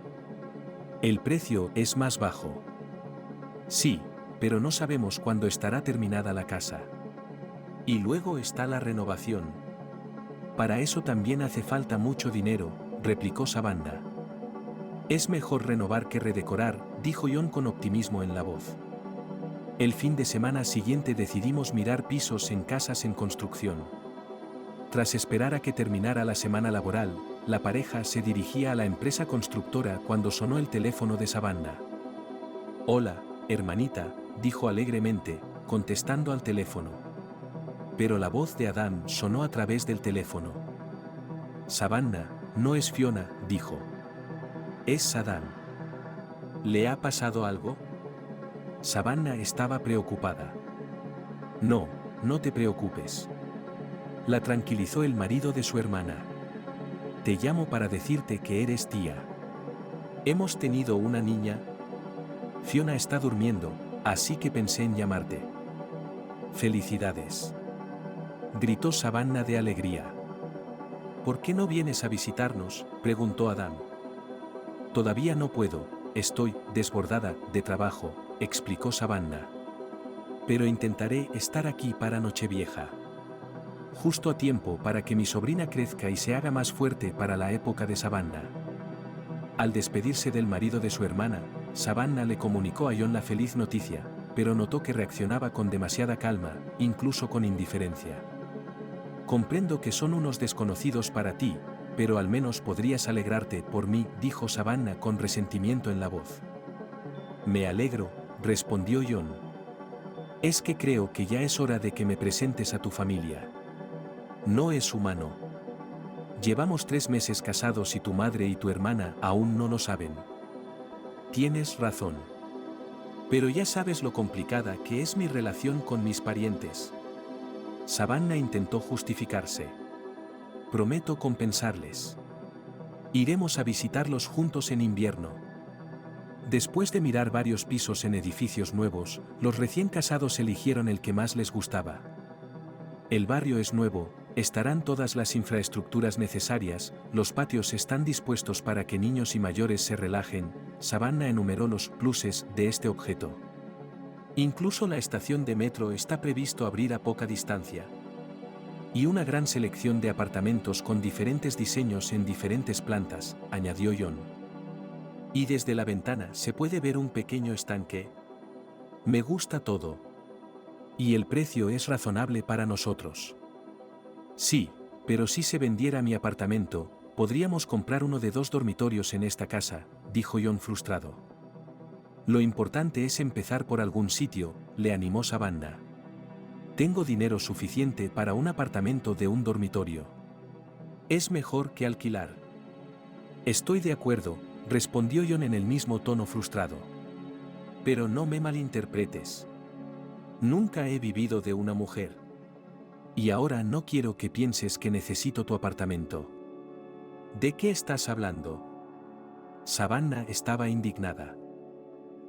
Speaker 2: El precio es más bajo. Sí, pero no sabemos cuándo estará terminada la casa. Y luego está la renovación. Para eso también hace falta mucho dinero, replicó Savannah. Es mejor renovar que redecorar, dijo John con optimismo en la voz. El fin de semana siguiente decidimos mirar pisos en casas en construcción. Tras esperar a que terminara la semana laboral, la pareja se dirigía a la empresa constructora cuando sonó el teléfono de Savannah. Hola, hermanita, dijo alegremente, contestando al teléfono. Pero la voz de Adam sonó a través del teléfono. Savannah, no es Fiona, dijo. Es Adam. ¿Le ha pasado algo? Savannah estaba preocupada. No, no te preocupes. La tranquilizó el marido de su hermana. Te llamo para decirte que eres tía. Hemos tenido una niña. Fiona está durmiendo, así que pensé en llamarte. Felicidades. Gritó Savannah de alegría. ¿Por qué no vienes a visitarnos?, preguntó Adam. Todavía no puedo, estoy desbordada de trabajo, explicó Savannah. Pero intentaré estar aquí para Nochevieja. Justo a tiempo para que mi sobrina crezca y se haga más fuerte para la época de Savannah. Al despedirse del marido de su hermana, Savannah le comunicó a John la feliz noticia, pero notó que reaccionaba con demasiada calma, incluso con indiferencia. Comprendo que son unos desconocidos para ti, pero al menos podrías alegrarte por mí, dijo Savannah con resentimiento en la voz. Me alegro, respondió John. Es que creo que ya es hora de que me presentes a tu familia. No es humano. Llevamos 3 meses casados y tu madre y tu hermana aún no lo saben. Tienes razón. Pero ya sabes lo complicada que es mi relación con mis parientes. Savannah intentó justificarse. Prometo compensarles. Iremos a visitarlos juntos en invierno. Después de mirar varios pisos en edificios nuevos, los recién casados eligieron el que más les gustaba. El barrio es nuevo, estarán todas las infraestructuras necesarias, los patios están dispuestos para que niños y mayores se relajen. Savannah enumeró los pluses de este objeto. Incluso la estación de metro está previsto abrir a poca distancia. Y una gran selección de apartamentos con diferentes diseños en diferentes plantas, añadió John. Y desde la ventana se puede ver un pequeño estanque. Me gusta todo. Y el precio es razonable para nosotros. Sí, pero si se vendiera mi apartamento, podríamos comprar uno de 2 dormitorios en esta casa, dijo John frustrado. Lo importante es empezar por algún sitio, le animó Savannah. Tengo dinero suficiente para un apartamento de un dormitorio. Es mejor que alquilar. Estoy de acuerdo, respondió John en el mismo tono frustrado. Pero no me malinterpretes. Nunca he vivido de una mujer. Y ahora no quiero que pienses que necesito tu apartamento. ¿De qué estás hablando? Savannah estaba indignada.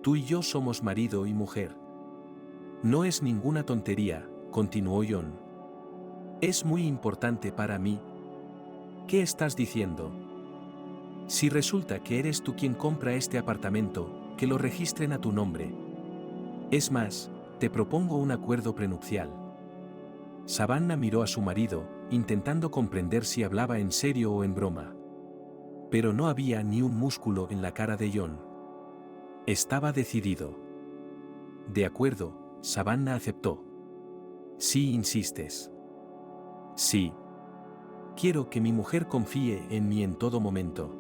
Speaker 2: Tú y yo somos marido y mujer. No es ninguna tontería, continuó John. Es muy importante para mí. ¿Qué estás diciendo? Si resulta que eres tú quien compra este apartamento, que lo registren a tu nombre. Es más, te propongo un acuerdo prenupcial. Savannah miró a su marido, intentando comprender si hablaba en serio o en broma. Pero no había ni un músculo en la cara de John. Estaba decidido. De acuerdo, Savannah aceptó. Si insistes. Sí. Quiero que mi mujer confíe en mí en todo momento.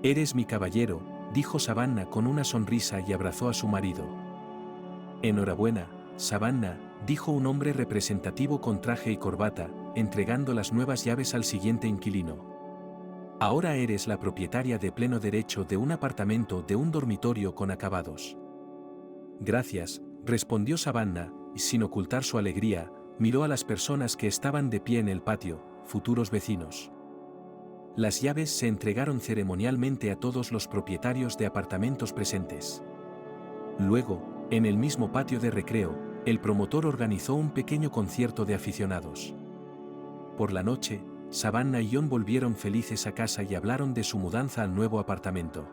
Speaker 2: Eres mi caballero, dijo Savannah con una sonrisa y abrazó a su marido. Enhorabuena, Savannah, dijo un hombre representativo con traje y corbata, entregando las nuevas llaves al siguiente inquilino. Ahora eres la propietaria de pleno derecho de un apartamento de un dormitorio con acabados. Gracias, respondió Savannah, y sin ocultar su alegría, miró a las personas que estaban de pie en el patio, futuros vecinos. Las llaves se entregaron ceremonialmente a todos los propietarios de apartamentos presentes. Luego, en el mismo patio de recreo, el promotor organizó un pequeño concierto de aficionados. Por la noche, Savannah y John volvieron felices a casa y hablaron de su mudanza al nuevo apartamento.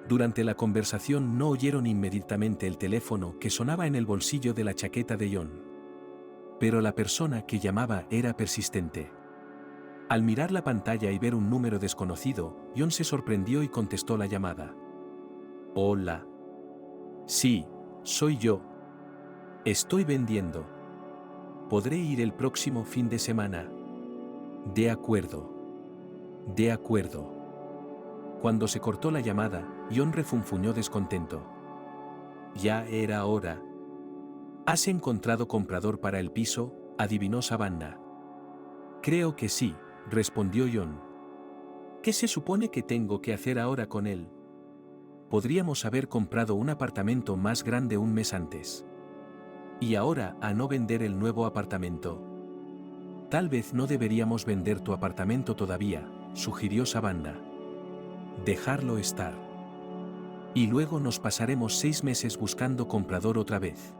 Speaker 2: Durante la conversación no oyeron inmediatamente el teléfono que sonaba en el bolsillo de la chaqueta de John. Pero la persona que llamaba era persistente. Al mirar la pantalla y ver un número desconocido, John se sorprendió y contestó la llamada. Hola. Sí, soy yo. Estoy vendiendo. ¿Podré ir el próximo fin de semana? De acuerdo. De acuerdo. Cuando se cortó la llamada, John refunfuñó descontento. Ya era hora. ¿Has encontrado comprador para el piso?, adivinó Savannah. Creo que sí, respondió John. ¿Qué se supone que tengo que hacer ahora con él? Podríamos haber comprado un apartamento más grande un mes antes. Y ahora a no vender el nuevo apartamento. Tal vez no deberíamos vender tu apartamento todavía, sugirió Savannah. Dejarlo estar. Y luego nos pasaremos 6 meses buscando comprador otra vez.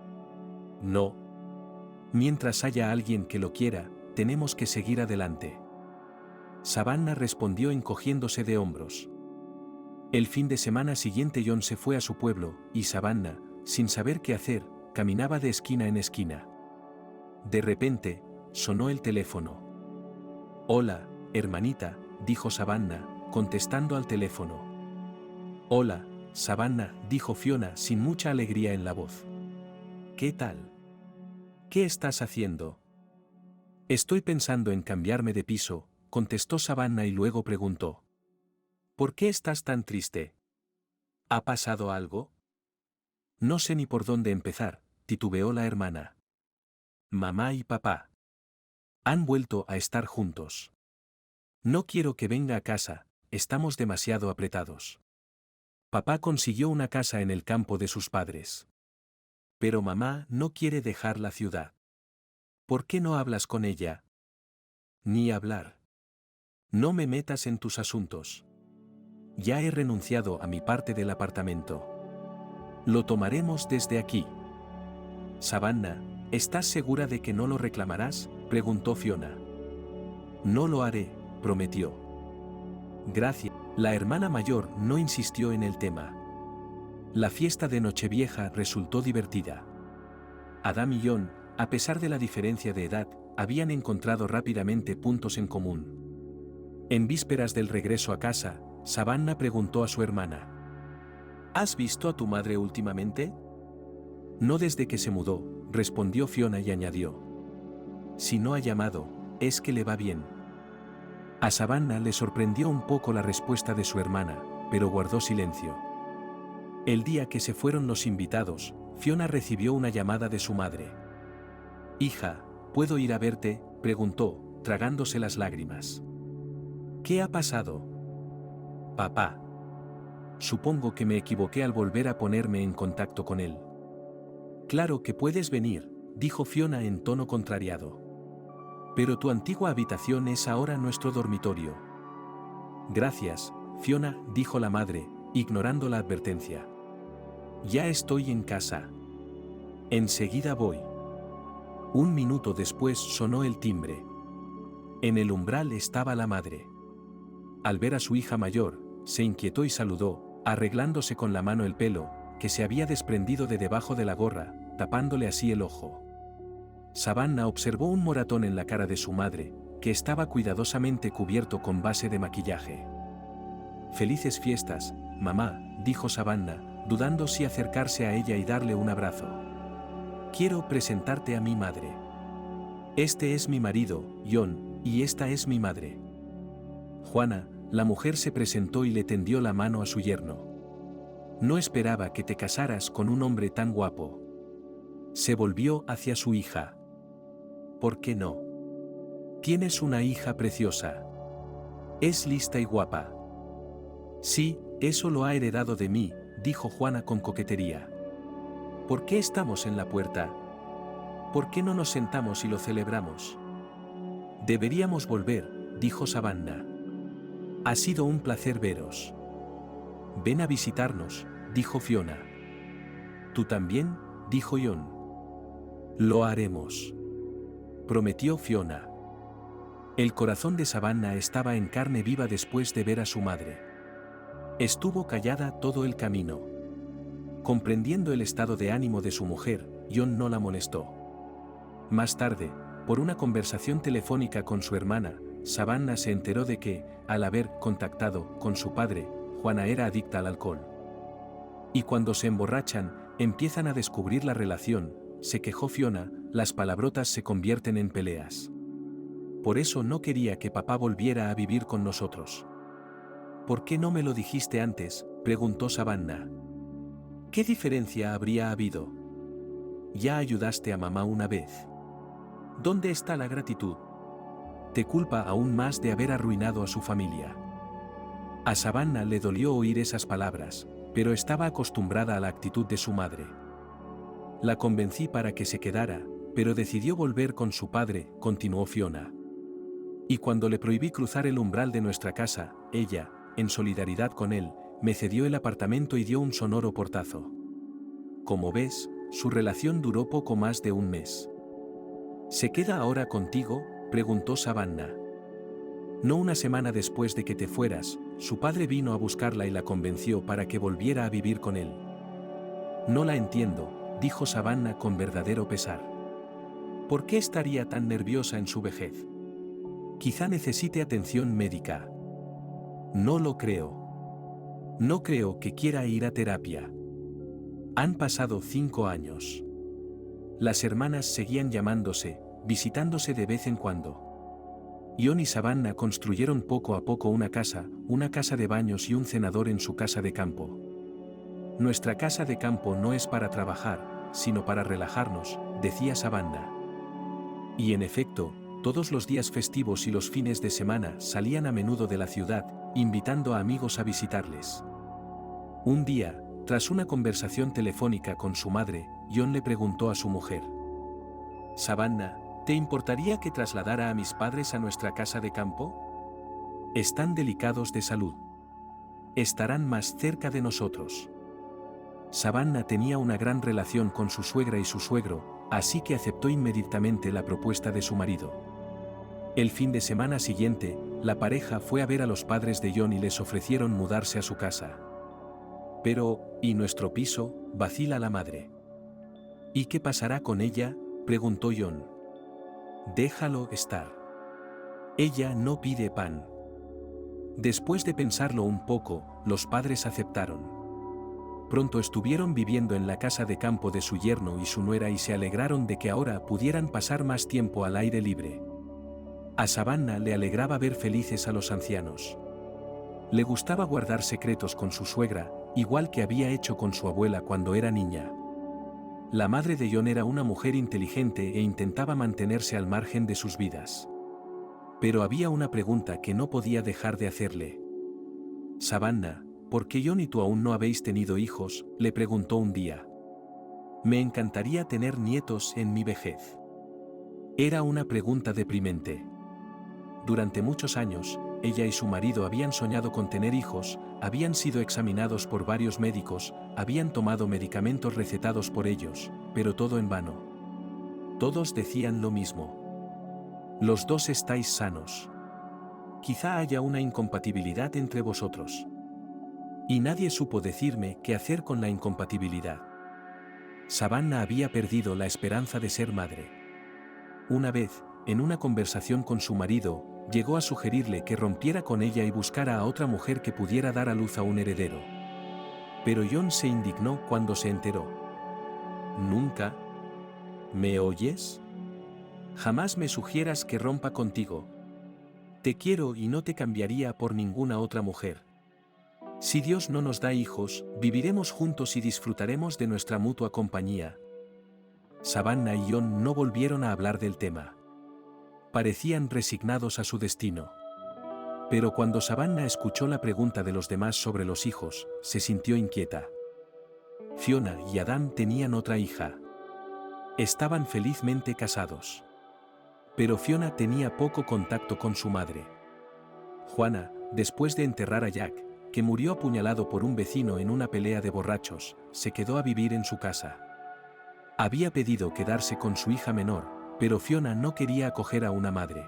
Speaker 2: No. Mientras haya alguien que lo quiera, tenemos que seguir adelante. Savannah respondió encogiéndose de hombros. El fin de semana siguiente John se fue a su pueblo, y Savannah, sin saber qué hacer, caminaba de esquina en esquina. De repente, sonó el teléfono. Hola, hermanita, dijo Savannah, contestando al teléfono. Hola, Savannah, dijo Fiona sin mucha alegría en la voz. ¿Qué tal? ¿Qué estás haciendo? Estoy pensando en cambiarme de piso, contestó Savannah y luego preguntó. ¿Por qué estás tan triste? ¿Ha pasado algo? No sé ni por dónde empezar, titubeó la hermana. Mamá y papá han vuelto a estar juntos. No quiero que venga a casa, estamos demasiado apretados. Papá consiguió una casa en el campo de sus padres. Pero mamá no quiere dejar la ciudad. ¿Por qué no hablas con ella? Ni hablar. No me metas en tus asuntos. Ya he renunciado a mi parte del apartamento. Lo tomaremos desde aquí. Savannah, ¿estás segura de que no lo reclamarás?, preguntó Fiona. No lo haré, prometió. Gracias. La hermana mayor no insistió en el tema. La fiesta de Nochevieja resultó divertida. Adam y John, a pesar de la diferencia de edad, habían encontrado rápidamente puntos en común. En vísperas del regreso a casa, Savannah preguntó a su hermana. ¿Has visto a tu madre últimamente? No desde que se mudó, respondió Fiona y añadió. Si no ha llamado, es que le va bien. A Savannah le sorprendió un poco la respuesta de su hermana, pero guardó silencio. El día que se fueron los invitados, Fiona recibió una llamada de su madre. Hija, ¿puedo ir a verte?, preguntó, tragándose las lágrimas. ¿Qué ha pasado? Papá. Supongo que me equivoqué al volver a ponerme en contacto con él. Claro que puedes venir, dijo Fiona en tono contrariado. Pero tu antigua habitación es ahora nuestro dormitorio. Gracias, Fiona, dijo la madre, ignorando la advertencia. Ya estoy en casa. Enseguida voy. 1 minuto después sonó el timbre. En el umbral estaba la madre. Al ver a su hija mayor, se inquietó y saludó, arreglándose con la mano el pelo, que se había desprendido de debajo de la gorra, tapándole así el ojo. Savannah observó un moratón en la cara de su madre, que estaba cuidadosamente cubierto con base de maquillaje. Felices fiestas, mamá, dijo Savannah, dudando si acercarse a ella y darle un abrazo. Quiero presentarte a mi madre. Este es mi marido, John, y esta es mi madre. Juana, la mujer se presentó y le tendió la mano a su yerno. No esperaba que te casaras con un hombre tan guapo. Se volvió hacia su hija. ¿Por qué no? Tienes una hija preciosa. Es lista y guapa. Sí, eso lo ha heredado de mí, dijo Juana con coquetería. ¿Por qué estamos en la puerta? ¿Por qué no nos sentamos y lo celebramos? Deberíamos volver, dijo Savannah. Ha sido un placer veros. Ven a visitarnos, dijo Fiona. Tú también, dijo John. Lo haremos, prometió Fiona. El corazón de Savannah estaba en carne viva después de ver a su madre. Estuvo callada todo el camino. Comprendiendo el estado de ánimo de su mujer, John no la molestó. Más tarde, por una conversación telefónica con su hermana, Savannah se enteró de que, al haber contactado con su padre, Juana era adicta al alcohol. Y cuando se emborrachan, empiezan a descubrir la relación, se quejó Fiona, las palabrotas se convierten en peleas. Por eso no quería que papá volviera a vivir con nosotros. ¿Por qué no me lo dijiste antes?, preguntó Savannah. ¿Qué diferencia habría habido? Ya ayudaste a mamá una vez. ¿Dónde está la gratitud? Te culpa aún más de haber arruinado a su familia. A Savannah le dolió oír esas palabras, pero estaba acostumbrada a la actitud de su madre. La convencí para que se quedara, pero decidió volver con su padre, continuó Fiona. Y cuando le prohibí cruzar el umbral de nuestra casa, ella, en solidaridad con él, me cedió el apartamento y dio un sonoro portazo. Como ves, su relación duró poco más de un mes. ¿Se queda ahora contigo?, preguntó Savannah. No, una semana después de que te fueras, su padre vino a buscarla y la convenció para que volviera a vivir con él. No la entiendo, dijo Savannah con verdadero pesar. ¿Por qué estaría tan nerviosa en su vejez? Quizá necesite atención médica. No lo creo. No creo que quiera ir a terapia. Han pasado 5 años. Las hermanas seguían llamándose, visitándose de vez en cuando. John y Savannah construyeron poco a poco una casa de baños y un cenador en su casa de campo. Nuestra casa de campo no es para trabajar, sino para relajarnos, decía Savannah. Y en efecto, todos los días festivos y los fines de semana salían a menudo de la ciudad, invitando a amigos a visitarles. Un día, tras una conversación telefónica con su madre, John le preguntó a su mujer: «Savannah, ¿te importaría que trasladara a mis padres a nuestra casa de campo? Están delicados de salud. Estarán más cerca de nosotros». Savannah tenía una gran relación con su suegra y su suegro, así que aceptó inmediatamente la propuesta de su marido. El fin de semana siguiente, la pareja fue a ver a los padres de John y les ofrecieron mudarse a su casa. «Pero, ¿y nuestro piso?», vacila la madre. «¿Y qué pasará con ella?», preguntó John. «Déjalo estar. Ella no pide pan». Después de pensarlo un poco, los padres aceptaron. Pronto estuvieron viviendo en la casa de campo de su yerno y su nuera y se alegraron de que ahora pudieran pasar más tiempo al aire libre. A Savannah le alegraba ver felices a los ancianos. Le gustaba guardar secretos con su suegra, igual que había hecho con su abuela cuando era niña. La madre de John era una mujer inteligente e intentaba mantenerse al margen de sus vidas. Pero había una pregunta que no podía dejar de hacerle. «Savannah, ¿por qué John y tú aún no habéis tenido hijos?», le preguntó un día. «Me encantaría tener nietos en mi vejez». Era una pregunta deprimente. Durante muchos años, ella y su marido habían soñado con tener hijos, habían sido examinados por varios médicos, habían tomado medicamentos recetados por ellos, pero todo en vano. Todos decían lo mismo. «Los dos estáis sanos. Quizá haya una incompatibilidad entre vosotros». Y nadie supo decirme qué hacer con la incompatibilidad. Savannah había perdido la esperanza de ser madre. Una vez, en una conversación con su marido, llegó a sugerirle que rompiera con ella y buscara a otra mujer que pudiera dar a luz a un heredero. Pero John se indignó cuando se enteró. «¿Nunca? ¿Me oyes? Jamás me sugieras que rompa contigo. Te quiero y no te cambiaría por ninguna otra mujer». Si Dios no nos da hijos, viviremos juntos y disfrutaremos de nuestra mutua compañía. Savannah y Jon no volvieron a hablar del tema. Parecían resignados a su destino. Pero cuando Savannah escuchó la pregunta de los demás sobre los hijos, se sintió inquieta. Fiona y Adam tenían otra hija. Estaban felizmente casados. Pero Fiona tenía poco contacto con su madre. Juana, después de enterrar a Jack, que murió apuñalado por un vecino en una pelea de borrachos, se quedó a vivir en su casa. Había pedido quedarse con su hija menor, pero Fiona no quería acoger a una madre.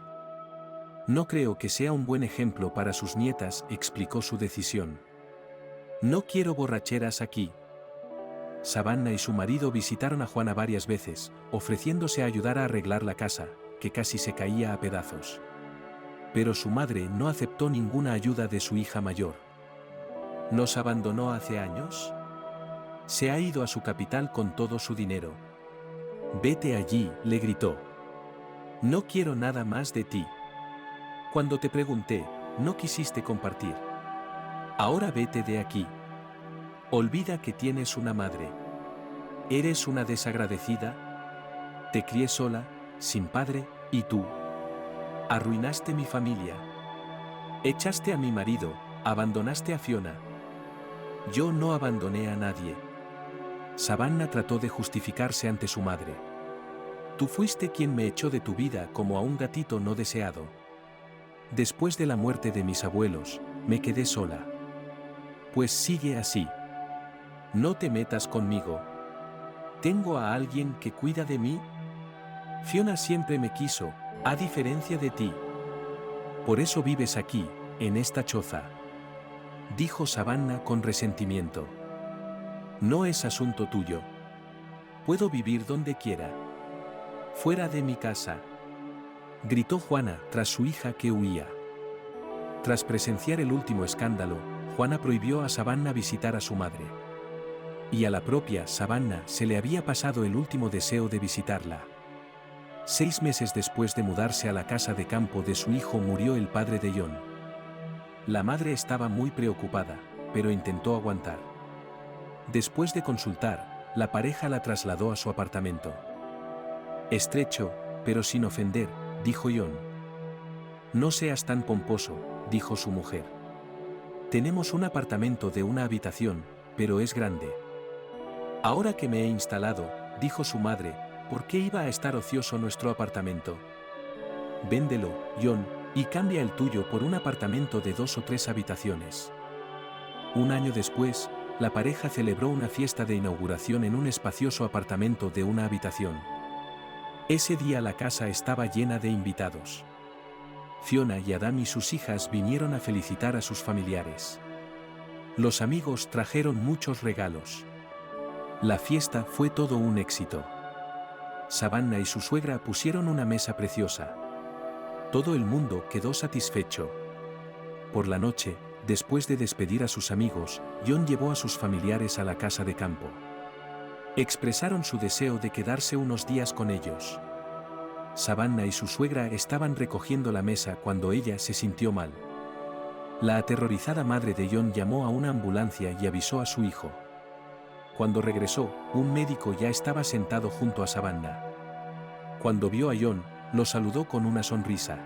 Speaker 2: No creo que sea un buen ejemplo para sus nietas, explicó su decisión. No quiero borracheras aquí. Savannah y su marido visitaron a Juana varias veces, ofreciéndose a ayudar a arreglar la casa, que casi se caía a pedazos. Pero su madre no aceptó ninguna ayuda de su hija mayor. ¿Nos abandonó hace años? Se ha ido a su capital con todo su dinero. Vete allí, le gritó. No quiero nada más de ti. Cuando te pregunté, no quisiste compartir. Ahora vete de aquí. Olvida que tienes una madre. ¿Eres una desagradecida? Te crié sola, sin padre, y tú. Arruinaste mi familia. Echaste a mi marido, abandonaste a Fiona. Yo no abandoné a nadie. Savannah trató de justificarse ante su madre. Tú fuiste quien me echó de tu vida como a un gatito no deseado. Después de la muerte de mis abuelos, me quedé sola. Pues sigue así. No te metas conmigo. ¿Tengo a alguien que cuida de mí? Fiona siempre me quiso, a diferencia de ti. Por eso vives aquí, en esta choza. Dijo Savannah con resentimiento. No es asunto tuyo. Puedo vivir donde quiera. Fuera de mi casa. Gritó Juana tras su hija que huía. Tras presenciar el último escándalo, Juana prohibió a Savannah visitar a su madre. Y a la propia Savannah se le había pasado el último deseo de visitarla. 6 meses después de mudarse a la casa de campo de su hijo murió el padre de Jon. La madre estaba muy preocupada, pero intentó aguantar. Después de consultar, la pareja la trasladó a su apartamento. Estrecho, pero sin ofender, dijo Jon. No seas tan pomposo, dijo su mujer. Tenemos un apartamento de una habitación, pero es grande. Ahora que me he instalado, dijo su madre, ¿por qué iba a estar ocioso nuestro apartamento? Véndelo, Jon, y cambia el tuyo por un apartamento de 2 o 3 habitaciones. Un año después, la pareja celebró una fiesta de inauguración en un espacioso apartamento de una habitación. Ese día la casa estaba llena de invitados. Fiona y Adam y sus hijas vinieron a felicitar a sus familiares. Los amigos trajeron muchos regalos. La fiesta fue todo un éxito. Savannah y su suegra pusieron una mesa preciosa. Todo el mundo quedó satisfecho. Por la noche, después de despedir a sus amigos, Jon llevó a sus familiares a la casa de campo. Expresaron su deseo de quedarse unos días con ellos. Savannah y su suegra estaban recogiendo la mesa cuando ella se sintió mal. La aterrorizada madre de Jon llamó a una ambulancia y avisó a su hijo. Cuando regresó, un médico ya estaba sentado junto a Savannah. Cuando vio a Jon, lo saludó con una sonrisa.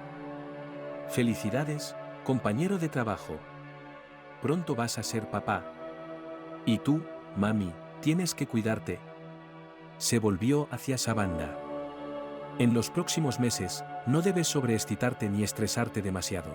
Speaker 2: Felicidades, compañero de trabajo. Pronto vas a ser papá. Y tú, mami, tienes que cuidarte. Se volvió hacia Savannah. En los próximos meses, no debes sobreexcitarte ni estresarte demasiado.